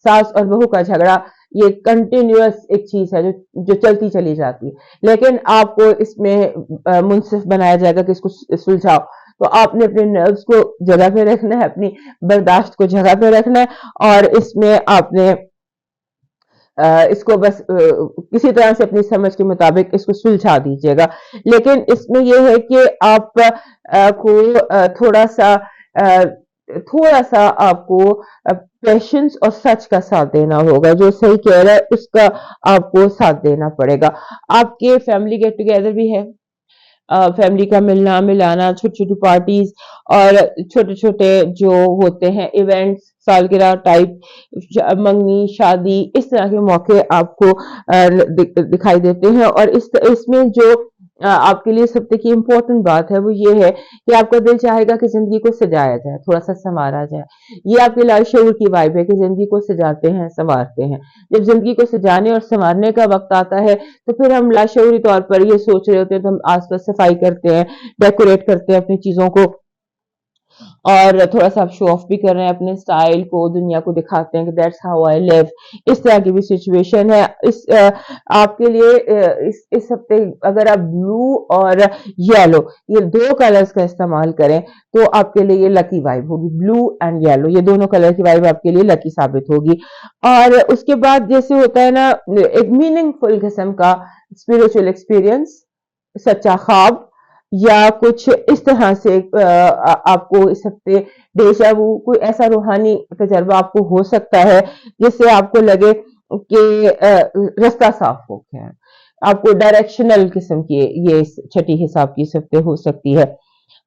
Speaker 1: ساس اور بہو کا جھگڑا یہ کنٹینیوس ایک چیز ہے جو چلتی چلی جاتی ہے, لیکن آپ کو اس میں منصف بنایا جائے گا کہ اس کو سلجھاؤ. تو آپ نے اپنے نروز کو جگہ پہ رکھنا ہے, اپنی برداشت کو جگہ پہ رکھنا ہے, اور اس میں آپ نے اس کو بس کسی طرح سے اپنی سمجھ کے مطابق اس کو سلجھا دیجیے گا. لیکن اس میں یہ ہے کہ آپ کو تھوڑا سا थोड़ा सा आपको पेशेंस और सच का साथ देना होगा, जो सही कह रहा है उसका आपको साथ देना पड़ेगा। आपके फैमिली गेट टुगेदर भी है, फैमिली का मिलना मिलाना, छोटी छोटी पार्टीज और छोटे छोटे जो होते हैं इवेंट्स, सालगिरह टाइप, मंगनी, शादी, इस तरह के मौके आपको दिखाई देते हैं। और इसमें जो आपके लिए सबसे की इम्पोर्टेंट बात है वो ये है कि आपका दिल चाहेगा कि जिंदगी को सजाया जाए, थोड़ा सा संवारा जाए। ये आपके लाशऊर की वाइब है कि जिंदगी को सजाते हैं, संवारते हैं। जब जिंदगी को सजाने और संवारने का वक्त आता है तो फिर हम लाशऊरी तौर पर ये सोच रहे होते हैं, तो हम आसपास सफाई करते हैं, डेकोरेट करते हैं अपनी चीजों को, और थोड़ा सा आप शो ऑफ भी कर रहे हैं अपने स्टाइल को, दुनिया को दिखाते हैं कि दैट्स हाउ आई लिव। इस तरह की भी सिचुएशन है। आपके लिए इस हफ्ते अगर आप ब्लू और येलो, ये दो कलर्स का इस्तेमाल करें तो आपके लिए ये लकी वाइब होगी। ब्लू एंड येलो, ये दोनों कलर की वाइब आपके लिए लकी साबित होगी। और उसके बाद जैसे होता है ना, एक मीनिंगफुल किस्म का स्पिरिचुअल एक्सपीरियंस, सच्चा ख्वाब, या कुछ इस तरह से आपको इस हफ्ते डेजा वू, कोई ऐसा रूहानी तजर्बा आपको हो सकता है जिससे आपको लगे कि रास्ता साफ हो गया है। आपको डायरेक्शनल किस्म की ये छठी हिसाब की इस हफ्ते हो सकती है।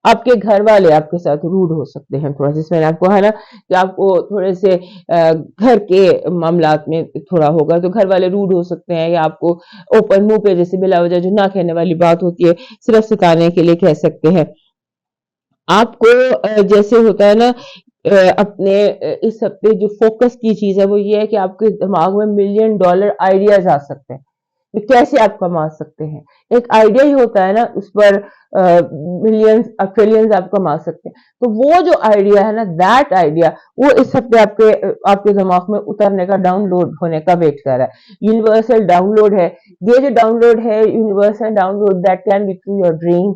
Speaker 1: आपके घर वाले आपके साथ रूड हो सकते हैं थोड़ा, जिसमें आपको है ना कि आपको थोड़े से घर के मामलात में थोड़ा होगा तो घर वाले रूड हो सकते हैं, या आपको ओपन मुंह पे जैसे बिला वजह जो ना कहने वाली बात होती है सिर्फ सिखाने के लिए कह सकते हैं। आपको जैसे होता है ना, अपने इस हफ्ते जो फोकस की चीज है वो ये है कि आपके दिमाग में $1,000,000 आइडियाज आ सकते हैं कि कैसे आप कमा सकते हैं। एक आइडिया ही होता है ना, उस पर मिलियंस ट्रिलियंस आप कमा सकते हैं। तो वो जो आइडिया है ना, दैट आइडिया, वो इस हफ्ते आपके दिमाग में उतरने का, डाउनलोड होने का वेट कर रहा है। यूनिवर्सल डाउनलोड है ये, जो डाउनलोड है universal download, that can be through your dream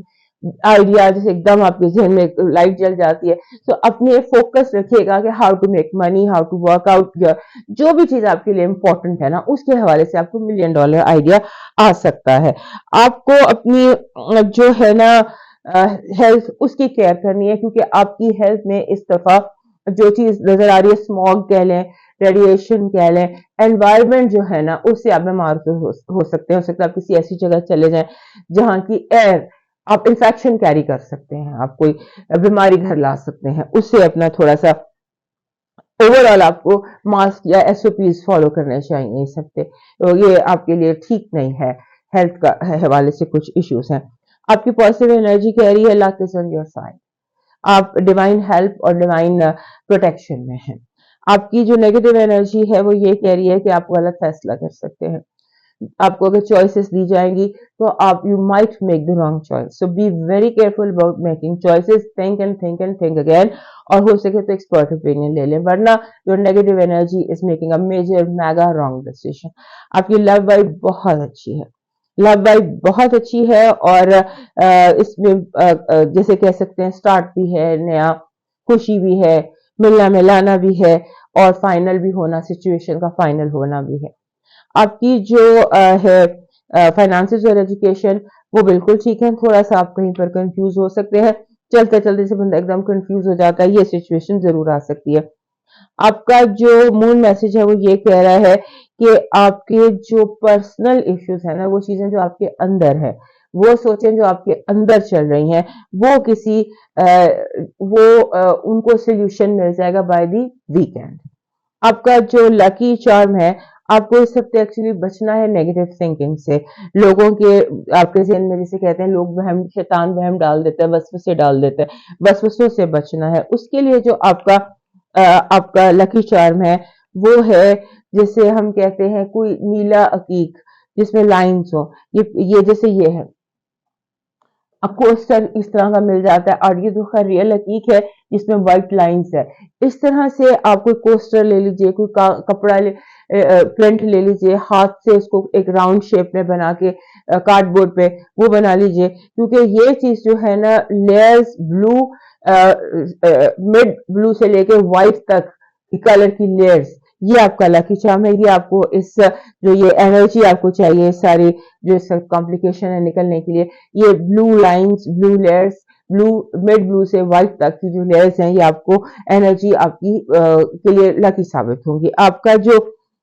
Speaker 1: idea, जैसे एकदम आपके जहन में लाइट जल जाती है। तो अपने फोकस रखिएगा कि how to make money, how to work out your, जो भी चीज आपके लिए इंपॉर्टेंट है ना, उसके हवाले से आपको $1,000,000 आइडिया आ सकता है। आपको अपनी जो है ना हेल्थ, उसकी केयर करनी है, क्योंकि आपकी हेल्थ में इस दफा जो चीज नजर आ रही है, स्मॉग कह लें, रेडिएशन कह लें, एनवायरमेंट जो है ना, उससे आप बीमार हो सकते हैं। हो सकता है आप किसी ऐसी जगह चले जाएं जहां की एयर, आप इन्फेक्शन कैरी कर सकते हैं, आप कोई बीमारी घर ला सकते हैं। उससे अपना थोड़ा सा ओवरऑल आपको मास्क या एसओपीज फॉलो करने चाहिए इस हफ्ते, तो ये आपके लिए ठीक नहीं है। हेल्थ का हवाले से कुछ इश्यूज हैं। आपकी पॉजिटिव एनर्जी कह रही है luck is on your side, आप डिवाइन हेल्प और डिवाइन प्रोटेक्शन में हैं। आपकी जो नेगेटिव एनर्जी है वो ये कह रही है कि आप गलत फैसला कर सकते हैं। आपको अगर चॉइसेस दी जाएंगी तो आप you might make the wrong choice, so be very careful about making choices, think and think again, और हो सके तो एक्सपर्ट ओपिनियन ले लें, वरना your negative energy is making a major mega wrong decision. आपकी लव वाइब बहुत अच्छी है, लव वाइब बहुत अच्छी है, और इसमें जैसे कह सकते हैं स्टार्ट भी है नया, खुशी भी है, मिलना मिलाना भी है, और फाइनल भी होना, सिचुएशन का फाइनल होना भी है। आपकी जो है फाइनेंसेस और एजुकेशन, वो बिल्कुल ठीक है। थोड़ा सा आप कहीं पर कंफ्यूज हो सकते हैं, चलते चलते से बंदा एकदम कंफ्यूज हो जाता है, ये सिचुएशन जरूर आ सकती है। आपका जो मून मैसेज है वो ये कह रहा है कि आपके जो पर्सनल इश्यूज है ना, वो चीजें जो आपके अंदर है, वो सोचें जो आपके अंदर चल रही हैं, वो किसी उनको सोल्यूशन मिल जाएगा बाय दी वीकेंड। आपका जो लकी चार्म है, आपको इस हफ्ते एक्चुअली बचना है नेगेटिव थिंकिंग से, लोगों के आपके जहन में जिसे कहते हैं लोग वहम, शैतान वहम डाल देते हैं, वसवसे डाल देते हैं, वसवसों से बचना है। उसके लिए जो आपका लकी चार्म है वो है, जैसे हम कहते हैं कोई नीला अकीक जिसमें लाइंस हो, ये जैसे ये है, कोस्टर इस तरह का मिल जाता है, और ये जो रियल हकीक है जिसमें व्हाइट लाइंस है। इस तरह से आप कोई कोस्टर ले लीजिए, कोई कपड़ा प्रिंट ले लीजिए, हाथ से उसको एक राउंड शेप में बना के कार्डबोर्ड पे वो बना लीजिए, क्योंकि ये चीज जो है ना, लेयर्स ब्लू, मिड ब्लू से लेके व्हाइट तक कलर की लेयर्स, ये आपका लकी चार्म है। ये आपको इस जो ये एनर्जी आपको चाहिए, सारी जो इसका कॉम्प्लिकेशन है निकलने के लिए, ये blue lines, blue layers, mid blue से व्हाइट तक की जो लेयर्स हैं, ये आपको एनर्जी आपकी के लिए लकी साबित होंगी। आपका जो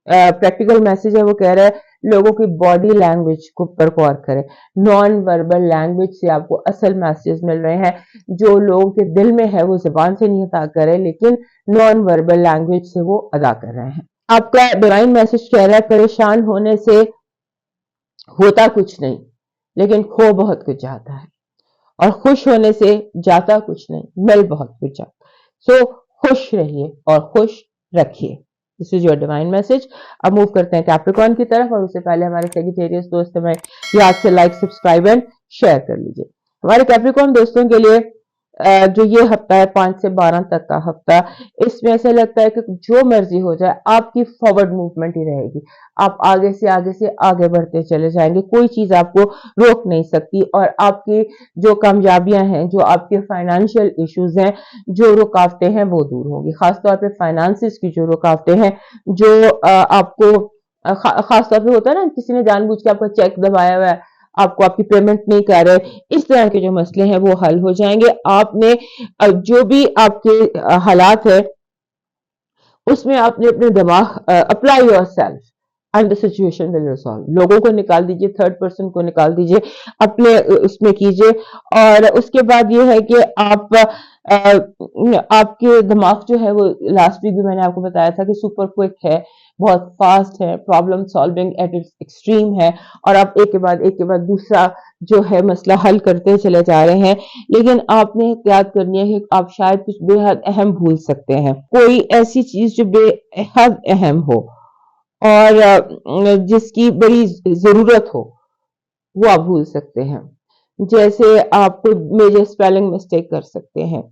Speaker 1: प्रैक्टिकल मैसेज है वो कह रहा है लोगों की बॉडी लैंग्वेज को पर गौर करें। नॉन वर्बल लैंग्वेज से आपको असल मैसेज मिल रहे हैं। जो लोगों के दिल में है वो जुबान से नहीं अदा कर रहे, लेकिन नॉन वर्बल लैंग्वेज से वो अदा कर रहे हैं। आपका डिवाइन मैसेज कह रहा है परेशान होने से होता कुछ नहीं, लेकिन खो बहुत कुछ जाता है, और खुश होने से जाता कुछ नहीं, मिल बहुत कुछ जाता। सो खुश रहिए और खुश रखिए। This is your divine message. अब मूव करते हैं कैप्रिकॉर्न की तरफ, और उससे पहले हमारे सेजिटेरियस दोस्त हमें याद से लाइक, सब्सक्राइब एंड शेयर कर लीजिए। हमारे कैप्रिकॉर्न दोस्तों के लिए जो ये हफ्ता है 5 से 12 तक का हफ्ता, इसमें ऐसा लगता है कि जो मर्जी हो जाए आपकी फॉरवर्ड मूवमेंट ही रहेगी। आप आगे से आगे बढ़ते चले जाएंगे, कोई चीज आपको रोक नहीं सकती, और आपकी जो कामयाबियां हैं, जो आपके फाइनेंशियल इश्यूज हैं, जो रुकावटें हैं वो दूर होंगी। खासतौर पे फाइनेंसिस की जो रुकावटें हैं, जो आपको खासतौर पे होता है ना, किसी ने जानबूझ के आपका चेक दबाया हुआ है, आपको आपकी पेमेंट नहीं कर रहे, इस तरह के जो मसले हैं वो हल हो जाएंगे। आपने जो भी आपके हालात है उसमें आपने अपने दिमाग apply your self and the situation will resolve. लोगों को निकाल दीजिए, थर्ड पर्सन को निकाल दीजिए, अपने उसमें कीजिए, और उसके बाद ये है कि आप आपके दिमाग जो है वो लास्ट वीक भी मैंने आपको बताया था कि सुपर क्विक है, बहुत फास्ट है, problem solving at its extreme है, और आप एक के बाद दूसरा जो है मसला हल करते चले जा रहे हैं। लेकिन आपने याद करनी है कि आप शायद कुछ बेहद अहम भूल सकते हैं, कोई ऐसी चीज जो बेहद अहम हो और जिसकी बड़ी जरूरत हो, वो आप भूल सकते हैं। जैसे आप कोई मेजर स्पेलिंग मिस्टेक कर सकते हैं,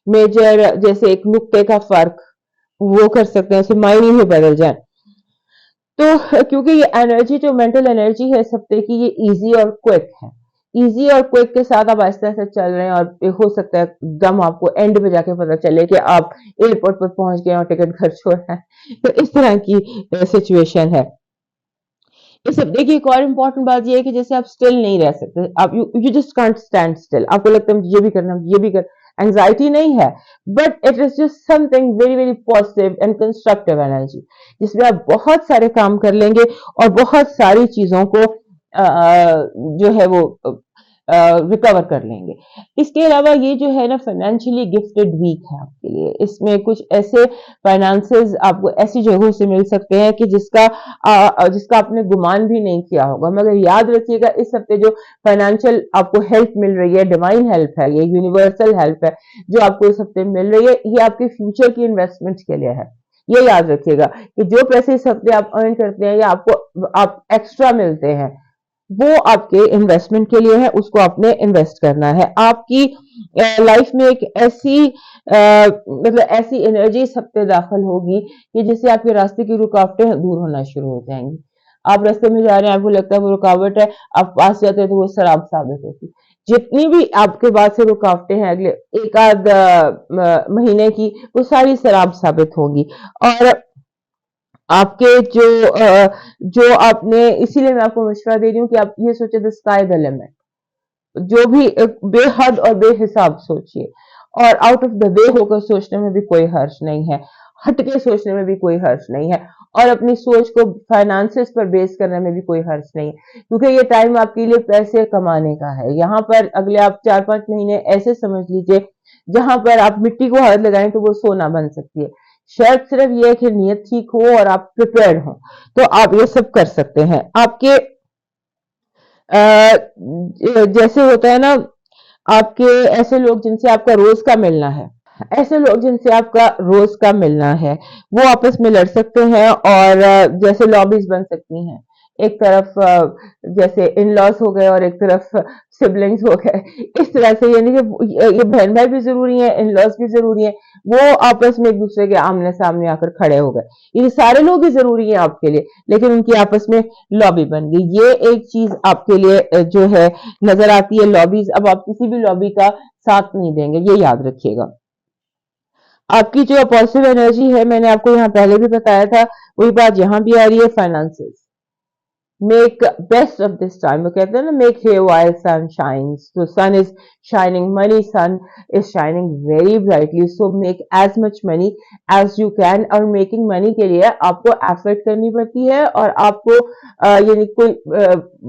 Speaker 1: मेजर जैसे एक नुक्ते का फर्क वो कर सकते हैं, उसे मायने ही बदल जाए। तो क्योंकि ये एनर्जी जो मेंटल एनर्जी है इस हफ्ते की, ये इजी और क्विक है। इजी और क्विक के साथ आप आहिस्ता आहिस्ता चल रहे हैं, और हो सकता है एकदम आपको एंड पे जाके पता चले कि आप एयरपोर्ट पर पहुंच गए और टिकट घर छोड़ रहे हैं। तो इस तरह की सिचुएशन है। इस हफ्ते की एक और इम्पोर्टेंट बात यह है कि जैसे आप स्टिल नहीं रह सकते, आप you just can't stand still. आपको लगता है ये भी करना, ये भी कर, एंजाइटी नहीं है, but it is just something very very positive and constructive energy, जिसमें आप बहुत सारे काम कर लेंगे और बहुत सारी चीजों को जो है वो रिकवर कर लेंगे। इसके अलावा ये जो है ना फाइनेंशियली गिफ्टेड वीक है आपके लिए। इसमें कुछ ऐसे फाइनेंसेस आपको ऐसी जगहों से मिल सकते हैं कि जिसका आपने गुमान भी नहीं किया होगा। मगर याद रखिएगा, इस हफ्ते जो फाइनेंशियल आपको हेल्प मिल रही है, डिवाइन हेल्प है, ये यूनिवर्सल हेल्प है जो आपको इस हफ्ते मिल रही है, ये आपके फ्यूचर की इन्वेस्टमेंट के लिए है। ये याद रखिएगा कि जो पैसे इस हफ्ते आप अर्न करते हैं या आप एक्स्ट्रा मिलते हैं, वो आपके इन्वेस्टमेंट के लिए है, उसको आपने इन्वेस्ट करना है। आपकी लाइफ में एक ऐसी मतलब ऐसी एनर्जी इस हफ्ते दाखिल होगी कि जिससे आपके रास्ते की रुकावटें दूर होना शुरू हो जाएंगी। आप रास्ते में जा रहे हैं, आपको लगता है वो रुकावट है, आप पास जाते हैं तो वो शराब साबित होती। जितनी भी आपके बाद से रुकावटें हैं अगले एक आध महीने की, वो सारी शराब साबित होंगी। और आपके जो आपने, इसीलिए मैं आपको मशवरा दे रही हूँ कि आप ये सोचे द स्काई द लिमिट। जो भी बेहद और बेहिसाब सोचिए, और आउट ऑफ द वे होकर सोचने में भी कोई हर्ज नहीं है, हटके सोचने में भी कोई हर्ज नहीं है, और अपनी सोच को फाइनेंसेस पर बेस करने में भी कोई हर्ज नहीं है, क्योंकि ये टाइम आपके लिए पैसे कमाने का है। यहाँ पर अगले आप 4-5 महीने ऐसे समझ लीजिए जहां पर आप मिट्टी को हाथ लगाएं तो वो सोना बन सकती है। शर्त सिर्फ ये है कि नियत ठीक हो और आप प्रिपेयर्ड हो, तो आप ये सब कर सकते हैं। आपके जैसे होता है ना, आपके ऐसे लोग जिनसे आपका रोज का मिलना है, ऐसे लोग जिनसे आपका रोज का मिलना है, वो आपस में लड़ सकते हैं, और जैसे लॉबीज बन सकती हैं। एक तरफ जैसे इन लॉज हो गए और एक तरफ सिबलिंग्स हो गए, इस तरह से, यानी कि ये बहन भाई भी जरूरी है, इन लॉज भी जरूरी है, वो आपस में एक दूसरे के आमने सामने आकर खड़े हो गए। ये सारे लोग ही जरूरी हैं आपके लिए, लेकिन उनकी आपस में लॉबी बन गई। ये एक चीज आपके लिए जो है नजर आती है, लॉबीज। अब आप किसी भी लॉबी का साथ नहीं देंगे, ये याद रखिएगा। आपकी जो पॉजिटिव एनर्जी है, मैंने आपको यहाँ पहले भी बताया था, वही बात यहाँ भी आ रही है, finances. make best of this time. وہ کہتے ہیں نا make hay while sun shines. So sun is shining, money sun is shining very brightly. So make as much money as you can. اور making money کے لیے آپ کو effort کرنی پڑتی ہے اور آپ کو یعنی کوئی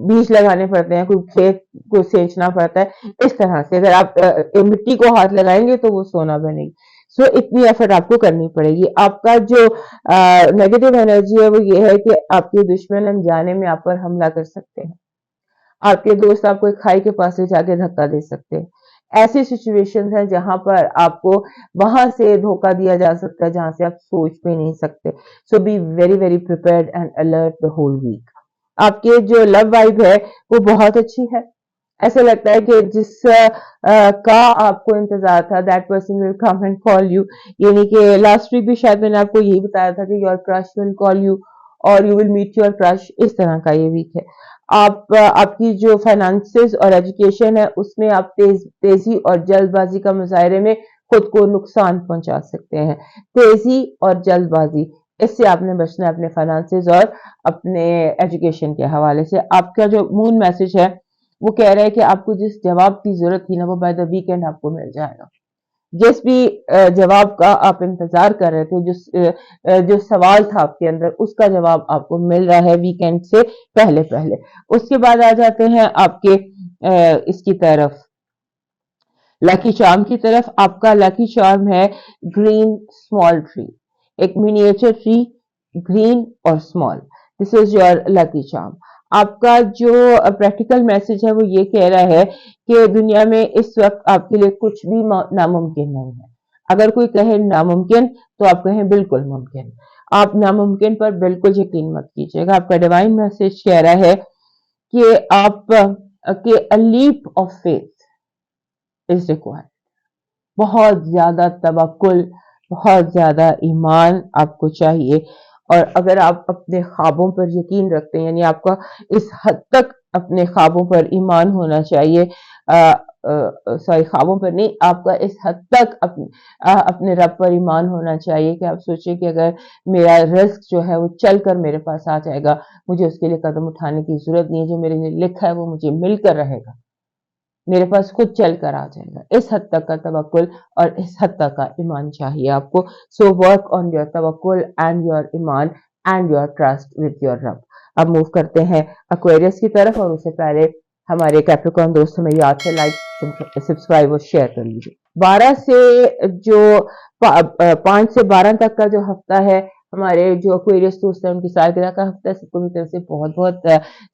Speaker 1: بیج لگانے پڑتے ہیں, کوئی کھیت کو سینچنا پڑتا ہے. اس طرح سے اگر آپ مٹی کو ہاتھ لگائیں گے تو وہ سونا بنے گی. سو اتنی ایفرٹ آپ کو کرنی پڑے گی. آپ کا جو نیگیٹو انرجی ہے وہ یہ ہے کہ آپ کے دشمن انجانے میں آپ پر حملہ کر سکتے ہیں. آپ کے دوست آپ کو ایک کھائی کے پاس لے جا کے دھکا دے سکتے ہیں. ایسی سچویشن ہیں جہاں پر آپ کو وہاں سے دھوکہ دیا جا سکتا ہے جہاں سے آپ سوچ بھی نہیں سکتے. So be very very prepared and alert the whole week. آپ کی جو لو وائب ہے وہ بہت اچھی ہے. ایسا لگتا ہے کہ جس کا آپ کو انتظار تھا that person will come and call you. یعنی کہ لاسٹ ویک بھی شاید میں نے آپ کو یہی بتایا تھا کہ your crush will call you اور you will meet your crush. اس طرح کا یہ ویک ہے. آپ کی جو فائنانسز اور ایجوکیشن ہے اس میں آپ تیزی اور جلد بازی کا مظاہرے میں خود کو نقصان پہنچا سکتے ہیں. تیزی اور جلد بازی اس سے آپ نے بچنا ہے اپنے فائنانسز اور اپنے ایجوکیشن کے حوالے سے. آپ کا جو مون میسج ہے وہ کہہ رہا ہے کہ آپ کو جس جواب کی ضرورت تھی نا وہ بائی دا ویکینڈ آپ کو مل جائے گا. جس بھی جواب کا آپ انتظار کر رہے تھے, جو سوال تھا آپ کے اندر اس کا جواب آپ کو مل رہا ہے ویکینڈ سے پہلے پہلے. اس کے بعد آ جاتے ہیں آپ کے اس کی طرف لکی چارم کی طرف. آپ کا لکی چارم ہے گرین اسمال ٹری, ایک منیچر ٹری گرین اور small. This is your lucky charm. آپ کا جو پریکٹیکل میسج ہے وہ یہ کہہ رہا ہے کہ دنیا میں اس وقت آپ کے لیے کچھ بھی ناممکن نہیں ہے. اگر کوئی کہے ناممکن تو آپ کہیں بالکل ممکن. آپ ناممکن پر بالکل یقین مت کیجیے گا. آپ کا ڈیوائن میسج کہہ رہا ہے کہ آپ کے لیپ آف فیتھ از ریکوائرڈ. بہت زیادہ توکل, بہت زیادہ ایمان آپ کو چاہیے. اور اگر آپ اپنے خوابوں پر یقین رکھتے ہیں, یعنی آپ کا اس حد تک اپنے خوابوں پر ایمان ہونا چاہیے, سوری خوابوں پر نہیں, آپ کا اس حد تک اپنے رب پر ایمان ہونا چاہیے کہ آپ سوچیں کہ اگر میرا رزق جو ہے وہ چل کر میرے پاس آ جائے گا, مجھے اس کے لیے قدم اٹھانے کی ضرورت نہیں ہے. جو میرے لیے لکھا ہے وہ مجھے مل کر رہے گا, میرے پاس خود چل کر آ جائے گا. اس حد تک کا توکل اور اس حد تک کا ایمان چاہیے آپ کو. سو ورک آن یور توکل اینڈ یور ایمان and your trust with your رب. اب موو کرتے ہیں ایکویریس کی طرف, اور اس سے پہلے ہمارے کیپریکارن دوست ہمیں یاد سے لائک سبسکرائب اور شیئر کر لیجیے. 12 سے جو 5 سے 12 تک کا جو ہفتہ ہے ہمارے جو ایکویریس دوست ہیں ان کی سالگرہ کا ہفتہ ہے. سب کو میری طرف سے بہت بہت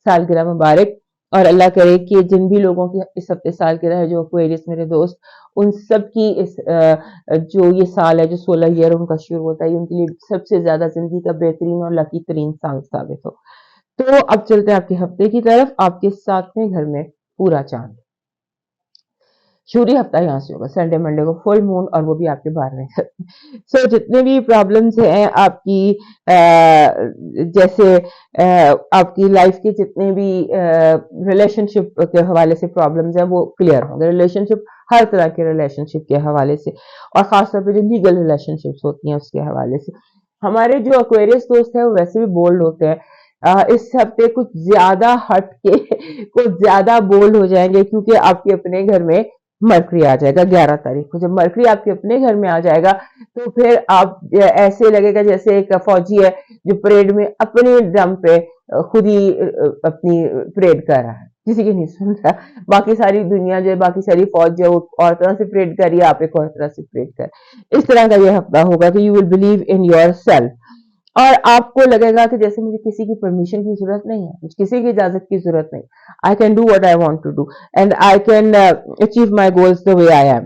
Speaker 1: سالگرہ مبارک. اور اللہ کرے کہ جن بھی لوگوں کی اس ہفتے سالگرہ ہے جو ایکویریس میرے دوست, ان سب کی اس جو یہ سال ہے جو 16 ایئر ان کا شروع ہوتا ہے ان کے لیے سب سے زیادہ زندگی کا بہترین اور لکی ترین سال ثابت ہو. تو اب چلتے ہیں آپ کے ہفتے کی طرف. آپ کے 7ویں گھر میں پورا چاند. شروعی ہفتہ یہاں سے ہوگا سنڈے منڈے کو فل مون, اور وہ بھی آپ کے 12ویں گھر میں. سو جتنے بھی پرابلمز ہیں آپ کی, جیسے آپ کی لائف کے جتنے بھی ریلیشن شپ کے حوالے سے پرابلمز ہیں وہ کلیئر ہوں گے. ریلیشن شپ ہر طرح کے ریلیشن شپ کے حوالے سے, اور خاص طور پہ جو لیگل ریلیشن شپس ہوتی ہیں اس کے حوالے سے. ہمارے جو ایکویریس دوست ہیں وہ ویسے بھی بولڈ ہوتے ہیں. اس ہفتے کچھ زیادہ ہٹ کے کچھ زیادہ بولڈ ہو جائیں گے, کیونکہ آپ کے اپنے گھر میں مرکری آ جائے گا 11 تاریخ کو. جب مرکری آپ کے اپنے گھر میں آ جائے گا تو پھر آپ ایسے لگے گا جیسے ایک فوجی ہے جو پریڈ میں اپنے ڈرم پہ خود ہی اپنی پریڈ کر رہا ہے, کسی کی نہیں سن رہا. باقی ساری دنیا جو ہے, باقی ساری فوج جو ہے وہ اور طرح سے پریڈ کر رہی ہے, آپ ایک اور طرح سے پریڈ کر. اس طرح کا یہ ہفتہ ہوگا کہ you will believe in your self, اور آپ کو لگے گا کہ جیسے مجھے کسی کی پرمیشن کی ضرورت نہیں ہے, مجھے کسی کی اجازت کی ضرورت نہیں. I can do what I want to do and I can achieve my goals the way I am.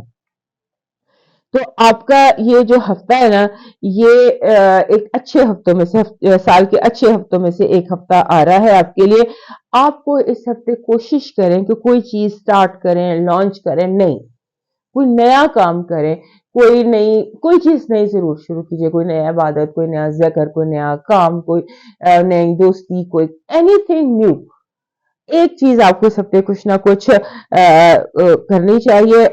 Speaker 1: تو آپ کا یہ جو ہفتہ ہے نا, یہ ایک اچھے ہفتوں میں سے, سال کے اچھے ہفتوں میں سے ایک ہفتہ آ رہا ہے آپ کے لیے. آپ کو اس ہفتے کوشش کریں کہ کوئی چیز سٹارٹ کریں, لانچ کریں, نہیں کوئی نیا کام کریں, کوئی چیز نئی ضرور شروع کیجیے. کوئی نیا عبادت, کوئی نیا ذکر, کوئی نیا کام, کوئی نئی دوستی, کوئی اینی تھنگ نیو. ایک چیز آپ کو سب پہ کچھ نہ کچھ کرنی چاہیے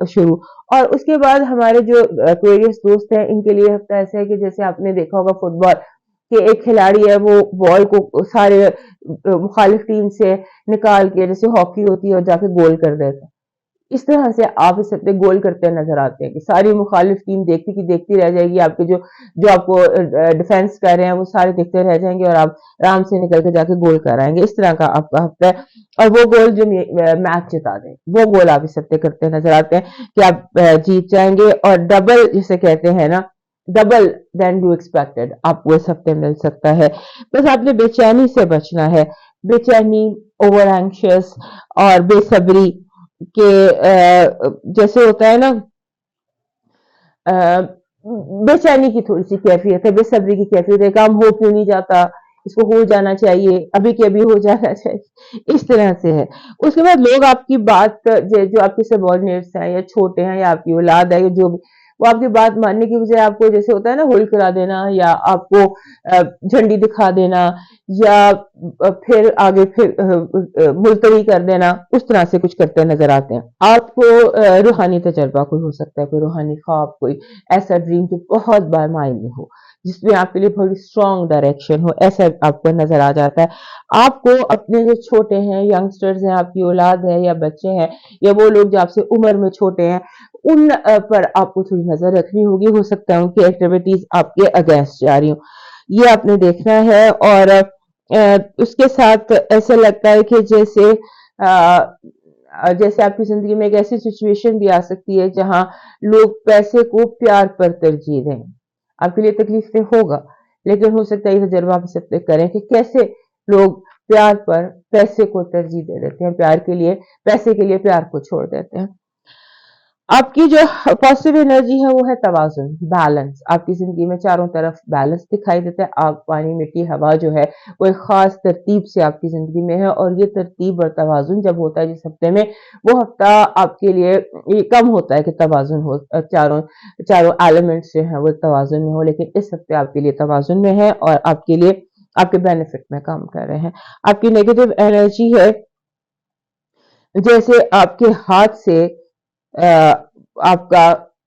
Speaker 1: شروع. اور اس کے بعد ہمارے جو ایکویریس دوست ہیں ان کے لیے ہفتہ ایسا ہے کہ جیسے آپ نے دیکھا ہوگا فٹ بال, کہ ایک کھلاڑی ہے وہ بال کو سارے مخالف ٹیم سے نکال کے جیسے ہاکی ہوتی ہے اور جا کے گول کر دیتا ہے، اس طرح سے آپ اس ہفتے گول کرتے نظر آتے ہیں کہ ساری مخالف ٹیم دیکھتی کی دیکھتی رہ جائے گی، آپ کے جو آپ کو ڈیفینس کر رہے ہیں وہ سارے دیکھتے رہ جائیں گے اور آپ آرام سے نکل کے جا کے گول کر آئیں گے، اس طرح کا آپ کا ہفتہ ہے۔ اور وہ گول جو میچ جتا دیں، وہ گول آپ اس ہفتے کرتے نظر آتے ہیں کہ آپ جیت جائیں گے، اور ڈبل جسے کہتے ہیں نا، ڈبل دین یو ایکسپیکٹڈ آپ کو اس ہفتے مل سکتا ہے۔ بس آپ نے بے چینی سے بچنا ہے، بے چینی، اوور اینکشس اور بے صبری کہ جیسے ہوتا ہے نا، بے چینی کی تھوڑی سی کیفیت ہے، بے صبری کی کیفیت ہے، کام ہو کیوں نہیں جاتا، اس کو ہو جانا چاہیے، ابھی کے ابھی ہو جانا چاہیے، اس طرح سے ہے۔ اس کے بعد لوگ آپ کی بات جو آپ کے سبارڈینیٹس ہیں یا چھوٹے ہیں یا آپ کی اولاد ہے یا جو بھی، وہ آپ کی بات ماننے کی بجائے آپ کو جیسے ہوتا ہے نا ہول کرا دینا یا آپ کو جھنڈی دکھا دینا یا پھر آگے پھر ملتوی کر دینا، اس طرح سے کچھ کرتے نظر آتے ہیں۔ آپ کو روحانی تجربہ کوئی ہو سکتا ہے، کوئی روحانی خواب، کوئی ایسا ڈریم جو بہت بار مائل ہو، جس میں آپ کے لیے بڑی اسٹرانگ ڈائریکشن ہو، ایسا آپ کو نظر آ جاتا ہے۔ آپ کو اپنے جو چھوٹے ہیں، ینگسٹرز ہیں، آپ کی اولاد ہے یا بچے ہیں یا وہ لوگ جو آپ سے عمر میں چھوٹے ہیں، ان پر آپ کو تھوڑی نظر رکھنی ہوگی، ہو سکتا ہے ان کی ایکٹیویٹیز آپ کے اگینسٹ جا رہی ہوں، یہ آپ نے دیکھنا ہے۔ اور اس کے ساتھ ایسا لگتا ہے کہ جیسے آپ کی زندگی میں ایک ایسی سچویشن بھی آ سکتی ہے جہاں لوگ پیسے کو پیار پر ترجیح دیں، آپ کے لیے تکلیف دہ ہوگا، لیکن ہو سکتا ہے یہ تجربہ آپ سب کریں کہ کیسے لوگ پیار پر پیسے کو ترجیح دے دیتے ہیں، پیار کے لیے، پیسے کے لیے پیار کو چھوڑ دیتے ہیں۔ آپ کی جو پازیٹیو انرجی ہے وہ ہے توازن، بیلنس، آپ کی زندگی میں چاروں طرف بیلنس دکھائی دیتا ہے، آگ، پانی، مٹی، ہوا جو ہے وہ ایک خاص ترتیب سے آپ کی زندگی میں ہے، اور یہ ترتیب اور توازن جب ہوتا ہے جس ہفتے میں، وہ ہفتہ آپ کے لیے یہ کم ہوتا ہے کہ توازن ہو، چاروں ایلیمنٹس جو ہیں وہ توازن میں ہو، لیکن اس ہفتے آپ کے لیے توازن میں ہے اور آپ کے لیے آپ کے بینیفٹ میں کام کر رہے ہیں۔ آپ کی نیگیٹو انرجی ہے جیسے آپ کے ہاتھ سے آپ کا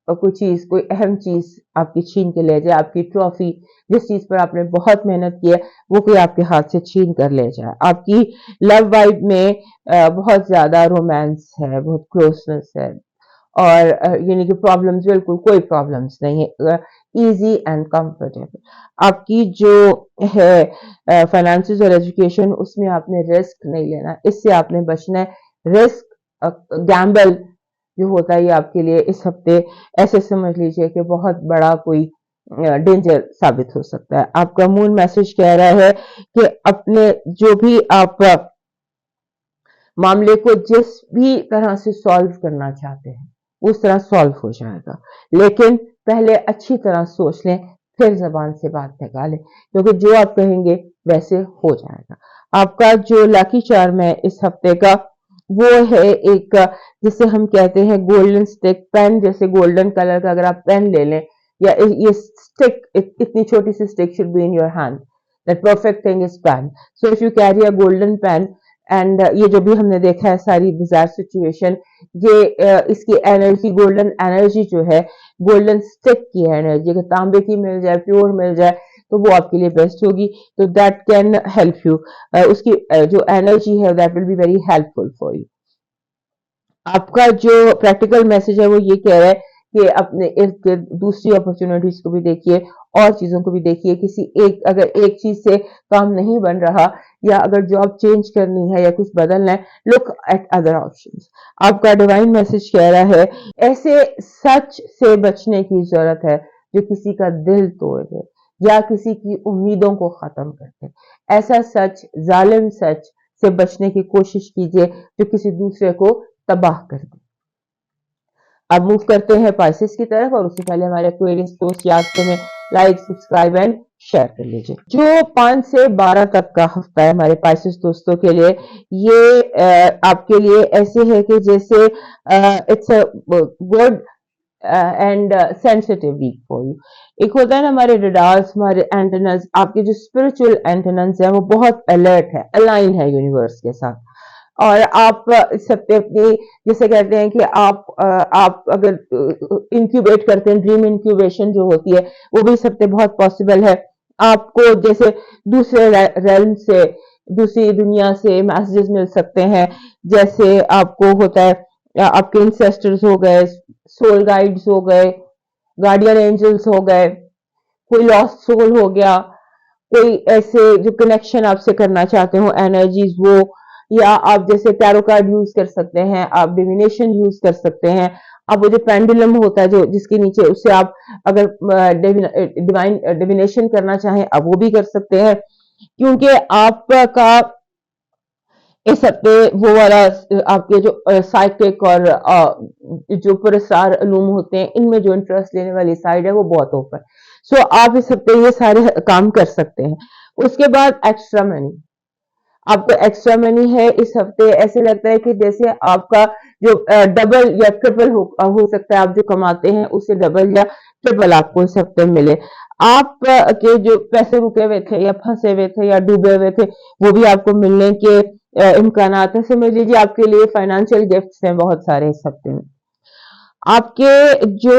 Speaker 1: کوئی چیز، کوئی اہم چیز آپ کی چھین کے لے جائے، آپ کی ٹرافی، جس چیز پر آپ نے بہت محنت کی ہے وہ کوئی آپ کے ہاتھ سے چھین کر لے جائے۔ آپ کی لو وائب میں بہت زیادہ رومانس ہے، بہت کلوزنس ہے، اور یعنی کہ پرابلمز، بالکل کوئی پرابلمز نہیں ہے، ایزی اینڈ کمفرٹیبل۔ آپ کی جو ہے فائنانسز اور ایجوکیشن، اس میں آپ نے رسک نہیں لینا، اس سے آپ نے بچنا ہے۔ رسک، گیمبل جو ہوتا ہے یہ آپ کے لیے اس ہفتے ایسے سمجھ لیجئے کہ بہت بڑا کوئی ڈینجر ثابت ہو سکتا ہے۔ آپ کا مون میسج کہہ رہا ہے کہ اپنے جو بھی آپ معاملے کو جس بھی طرح سے سالو کرنا چاہتے ہیں اس طرح سالو ہو جائے گا، لیکن پہلے اچھی طرح سوچ لیں، پھر زبان سے بات نکالیں، کیونکہ جو آپ کہیں گے ویسے ہو جائے گا۔ آپ کا جو لاکی چارم ہے اس ہفتے کا وہ ہے ایک، جسے ہم کہتے ہیں گولڈن سٹک پین، جیسے گولڈن کلر کا اگر آپ پین لے لیں، یا یہ سٹک، اتنی چھوٹی سی stick should be in your hand. That perfect thing is pen. So if you carry a golden pen and یہ جو بھی ہم نے دیکھا ہے ساری بزار سچویشن، یہ اس کی انرجی، گولڈن انرجی جو ہے، گولڈن سٹک کی انرجی، اگر تانبے کی مل جائے، پیور مل جائے تو وہ آپ کے لیے بیسٹ ہوگی، تو دیٹ کین ہیلپ یو، اس کی جو انرجی ہے that will be very helpful for you. آپ کا جو پریکٹیکل میسج ہے وہ یہ کہہ رہا ہے کہ اپنے ارد گرد دوسری اپرچونٹیز کو بھی دیکھیے اور چیزوں کو بھی دیکھیے، کسی اگر ایک چیز سے کام نہیں بن رہا یا اگر جاب چینج کرنی ہے یا کچھ بدلنا ہے، لک ایٹ ادر آپشنز۔ آپ کا ڈیوائن میسج کہہ رہا ہے ایسے سچ سے بچنے کی ضرورت ہے جو کسی کا دل توڑ دے یا کسی کی امیدوں کو ختم کر دے، ایسا سچ، ظالم سچ سے بچنے کی کوشش کیجیے جو کسی دوسرے کو تباہ کر دے۔ اب موو کرتے ہیں پائسس کی طرف، اور اس سے پہلے ہمارے کوئریز پوسٹ یاد کریں، لائک، سبسکرائب اینڈ شیئر کر لیجیے۔ جو 5 سے 12 تک کا ہفتہ ہے ہمارے پائسس دوستوں کے لیے، یہ آپ کے لیے ایسے ہے کہ جیسے it's a good and sensitive week for you. ایک ہوتا ہے نا ہمارے ریڈارز، ہمارے اینٹنز، آپ کے جو اسپرچل اینٹنز ہیں وہ بہت الرٹ ہے، الائن ہے یونیورس کے ساتھ، اور آپ اس ہفتے اپنی، جیسے کہتے ہیں کہ آپ اگر انکیوبیٹ کرتے ہیں، ڈریم انکیوبیشن جو ہوتی ہے وہ بھی اس ہفتے بہت پاسبل ہے۔ आपको जैसे दूसरे रेल्म से, दूसरी दुनिया से मैसेजेस मिल सकते हैं, जैसे आपको होता है आपके इंसेस्टर्स हो गए, सोल गाइड्स हो गए, गार्डियन एंजल्स हो गए, कोई लॉस्ट सोल हो गया, कोई ऐसे जो कनेक्शन आपसे करना चाहते हो एनर्जीज वो, या आप जैसे टैरो कार्ड यूज कर सकते हैं, आप डिविनेशन यूज कर सकते हैं, आप वो जो पेंडुलम होता है जो जिसके नीचे उससे आप अगर डिवाइन डिविनेशन करना चाहें आप वो भी कर सकते हैं, क्योंकि आपका इस हफ्ते वो वाला आपके जो साइकिक और जो पुरस्कार उलूम होते हैं इनमें जो इंटरेस्ट लेने वाली साइड है वो बहुत ओपन। सो आप इस हफ्ते ये सारे काम कर सकते हैं। उसके बाद एक्स्ट्रा मनी, आपको एक्स्ट्रा मनी है इस हफ्ते, ऐसे लगता है कि जैसे आपका जो डबल या ट्रिपल हो सकता है, आप जो कमाते हैं उससे डबल या ट्रिपल आपको इस हफ्ते मिले। आप के जो पैसे रुके हुए थे या फंसे हुए थे या डूबे हुए थे वो भी आपको मिलने के इम्कान है। समझ लीजिए आपके लिए फाइनेंशियल गिफ्ट्स हैं बहुत सारे इस हफ्ते में। आपके जो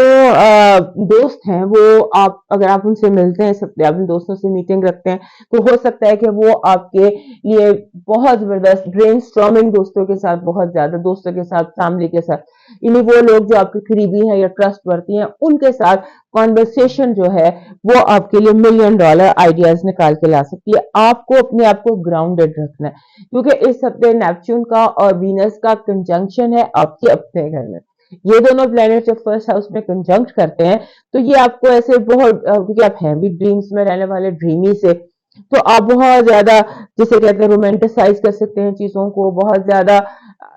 Speaker 1: दोस्त हैं वो आप अगर आप उनसे मिलते हैं इस हफ्ते, अपने दोस्तों से मीटिंग रखते हैं, तो हो सकता है कि वो आपके लिए बहुत जबरदस्त ब्रेन स्टॉर्मिंग, दोस्तों के साथ बहुत ज्यादा, दोस्तों के साथ, फैमिली के साथ, यानी वो लोग जो आपके करीबी हैं या ट्रस्ट वर्ती हैं उनके साथ कॉन्वर्सेशन जो है वो आपके लिए $1 मिलियन आइडियाज निकाल के ला सकती है। आपको अपने आप को ग्राउंडेड रखना है, क्योंकि इस हफ्ते नेपच्यून का और वीनस का कंजंक्शन है आपके अपने घर में। ये दोनों प्लैनेट जब फर्स्ट हाउस में कंजंक्ट करते हैं तो ये आपको ऐसे बहुत, क्योंकि आप हैं भी ड्रीम्स में रहने वाले, ड्रीमी से, तो आप बहुत ज्यादा जिसे कहते हैं रोमांटिसाइज कर सकते हैं चीजों को, बहुत ज्यादा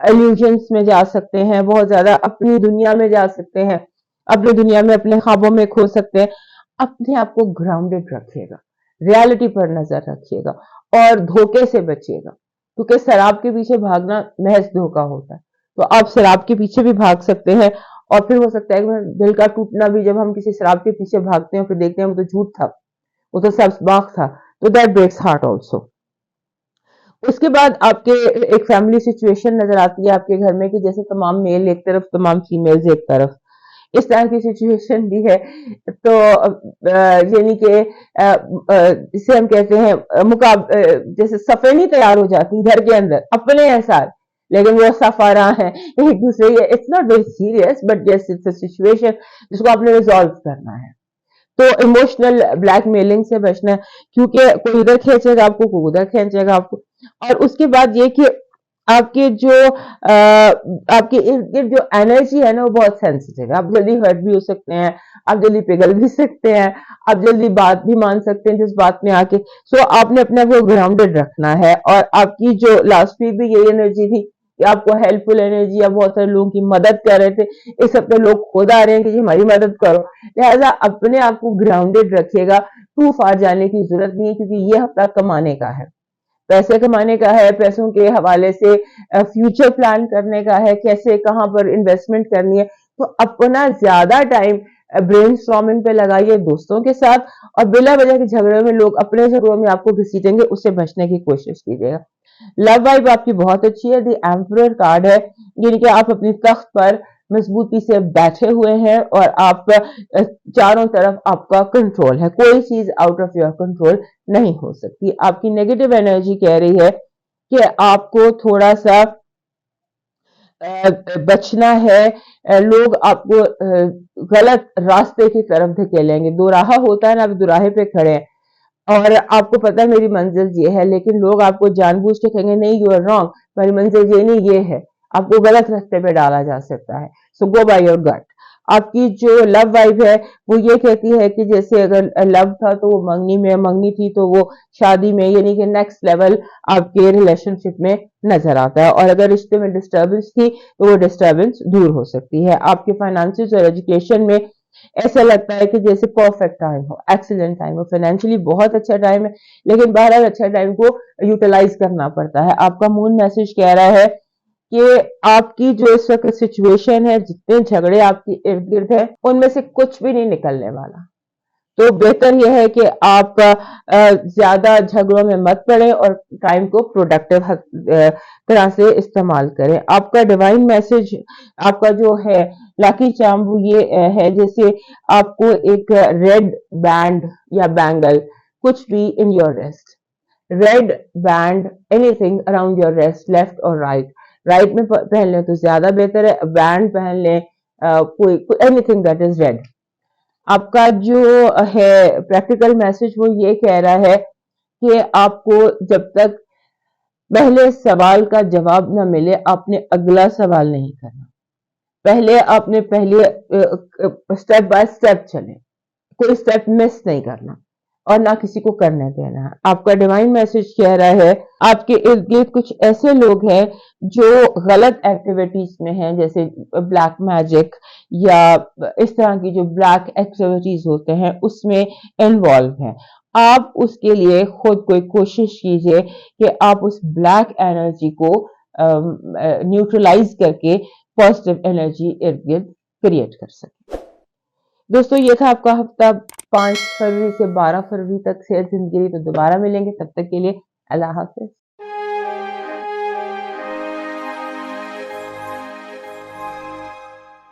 Speaker 1: इल्यूजन्स में जा सकते हैं, बहुत ज्यादा अपनी दुनिया में जा सकते हैं, अपनी दुनिया में अपने ख्वाबों में खो सकते हैं। अपने आप को ग्राउंडेड रखिएगा, रियलिटी पर नजर रखिएगा और धोखे से बचिएगा, क्योंकि शराब के पीछे भागना महज धोखा होता है। तो आप शराब के पीछे भी भाग सकते हैं, और फिर हो सकता है कि दिल का टूटना भी, जब हम किसी शराब के पीछे भागते हैं फिर देखते हैं वो तो झूठ था, वो तो सब बाग था, तो दैट ब्रेक्स हार्ट ऑल्सो। उसके बाद आपके एक फैमिली सिचुएशन नजर आती है आपके घर में कि जैसे तमाम मेल एक तरफ, तमाम फीमेल्स एक तरफ, इस तरह की सिचुएशन भी है। तो यानी कि जिसे हम कहते हैं जैसे सफे नहीं तैयार हो जाती घर के अंदर अपने हैं साथ, लेकिन वो सफारा है एक दूसरे के, it's not very serious but yes it's a situation जिसको आपने रिजॉल्व करना है। तो इमोशनल ब्लैकमेलिंग से बचना है, क्योंकि कोई इधर खींचेगा आपको, कोई उधर खींचेगा आपको। और उसके बाद ये कि आपके जो आपके इर्द गिर्द जो एनर्जी है ना वो बहुत सेंसिटिव है, आप जल्दी हर्ट भी हो सकते हैं, आप जल्दी पिघल भी सकते हैं, आप जल्दी बात भी मान सकते हैं जिस बात में आके। सो आपने अपने आप को ग्राउंडेड रखना है, और आपकी जो लास्ट वीक भी यही एनर्जी थी कि आपको हेल्पफुल एनर्जी, या बहुत सारे लोगों की मदद कर रहे थे, इस हफ्ते लोग खुद आ रहे हैं कि जी हमारी मदद करो, लिहाजा अपने आप को ग्राउंडेड रखिएगा। टू फार जाने की जरूरत नहीं है, क्योंकि ये हफ्ता कमाने का है, पैसे कमाने का है, पैसों के हवाले से फ्यूचर प्लान करने का है, कैसे कहां पर इन्वेस्टमेंट करनी है। तो अपना ज्यादा टाइम ब्रेन स्टॉर्मिंग पे लगाइए दोस्तों के साथ, और बिला वजह के झगड़े में लोग अपने झगड़ों में आपको घसीटेंगे, उससे बचने की कोशिश कीजिएगा। लव वाइब आपकी बहुत अच्छी है, द एम्परर कार्ड है, यानी कि आप अपनी तख्त पर मजबूती से बैठे हुए हैं और आप चारों तरफ आपका कंट्रोल है, कोई चीज आउट ऑफ योर कंट्रोल नहीं हो सकती। आपकी नेगेटिव एनर्जी कह रही है कि आपको थोड़ा सा बचना है, लोग आपको गलत रास्ते की तरफ धकेलेंगे। दोराहा होता है ना, आप दोराहे पे खड़े हैं और आपको पता है मेरी मंजिल ये है, लेकिन लोग आपको जानबूझ के कहेंगे नहीं यू आर रॉन्ग, तुम्हारी मंजिल ये नहीं ये है, आपको गलत रास्ते पे डाला जा सकता है। सो गो बाय योर गट। आपकी जो लव वाइब है वो ये कहती है कि जैसे अगर लव था तो वो मंगनी में, मंगनी थी तो वो शादी में, यानी कि नेक्स्ट लेवल आपके रिलेशनशिप में नजर आता है। और अगर रिश्ते में डिस्टर्बेंस थी तो वो डिस्टर्बेंस दूर हो सकती है। आपके फाइनेंसिस और एजुकेशन में ऐसा लगता है कि जैसे परफेक्ट टाइम हो, एक्सीलेंट टाइम हो, फाइनेंशियली बहुत अच्छा टाइम है, लेकिन बहरहाल अच्छा टाइम को यूटिलाइज करना पड़ता है। आपका मून मैसेज कह रहा है कि आपकी जो इस वक्त सिचुएशन है, जितने झगड़े आपके इर्द गिर्द है उनमें से कुछ भी नहीं निकलने वाला। तो बेहतर यह है कि आप ज्यादा झगड़ों में मत पड़े और टाइम को प्रोडक्टिव तरह से इस्तेमाल करें। आपका डिवाइन मैसेज, आपका जो है लकी चार्म, वो ये है जैसे आपको एक रेड बैंड या बैंगल, कुछ भी in your rest, red band anything around your rest, left और राइट, राइट में पहन लें तो ज्यादा बेहतर है, बैंड पहन लें, कोई एनीथिंग दैट इज रेड। आपका जो है प्रैक्टिकल मैसेज वो ये कह रहा है कि आपको जब तक पहले सवाल का जवाब ना मिले आपने अगला सवाल नहीं करना, पहले आपने पहले स्टेप बाय स्टेप चले, कोई स्टेप मिस नहीं करना और ना किसी को करने देना है। आपका डिवाइन मैसेज कह रहा है आपके इर्द गिर्द कुछ ऐसे लोग हैं जो गलत एक्टिविटीज में हैं, जैसे ब्लैक मैजिक या इस तरह की जो ब्लैक एक्टिविटीज होते हैं उसमें इन्वॉल्व हैं। आप उसके लिए खुद कोई कोशिश कीजिए कि आप उस ब्लैक एनर्जी को न्यूट्रलाइज करके पॉजिटिव एनर्जी इर्द गिर्द क्रिएट कर सकें। दोस्तों ये था आपका हफ्ता 5 फरवरी से 12 फरवरी तक सेहत जिंदगी। तो दोबारा मिलेंगे, तब तक के लिए अल्लाह हाफिज।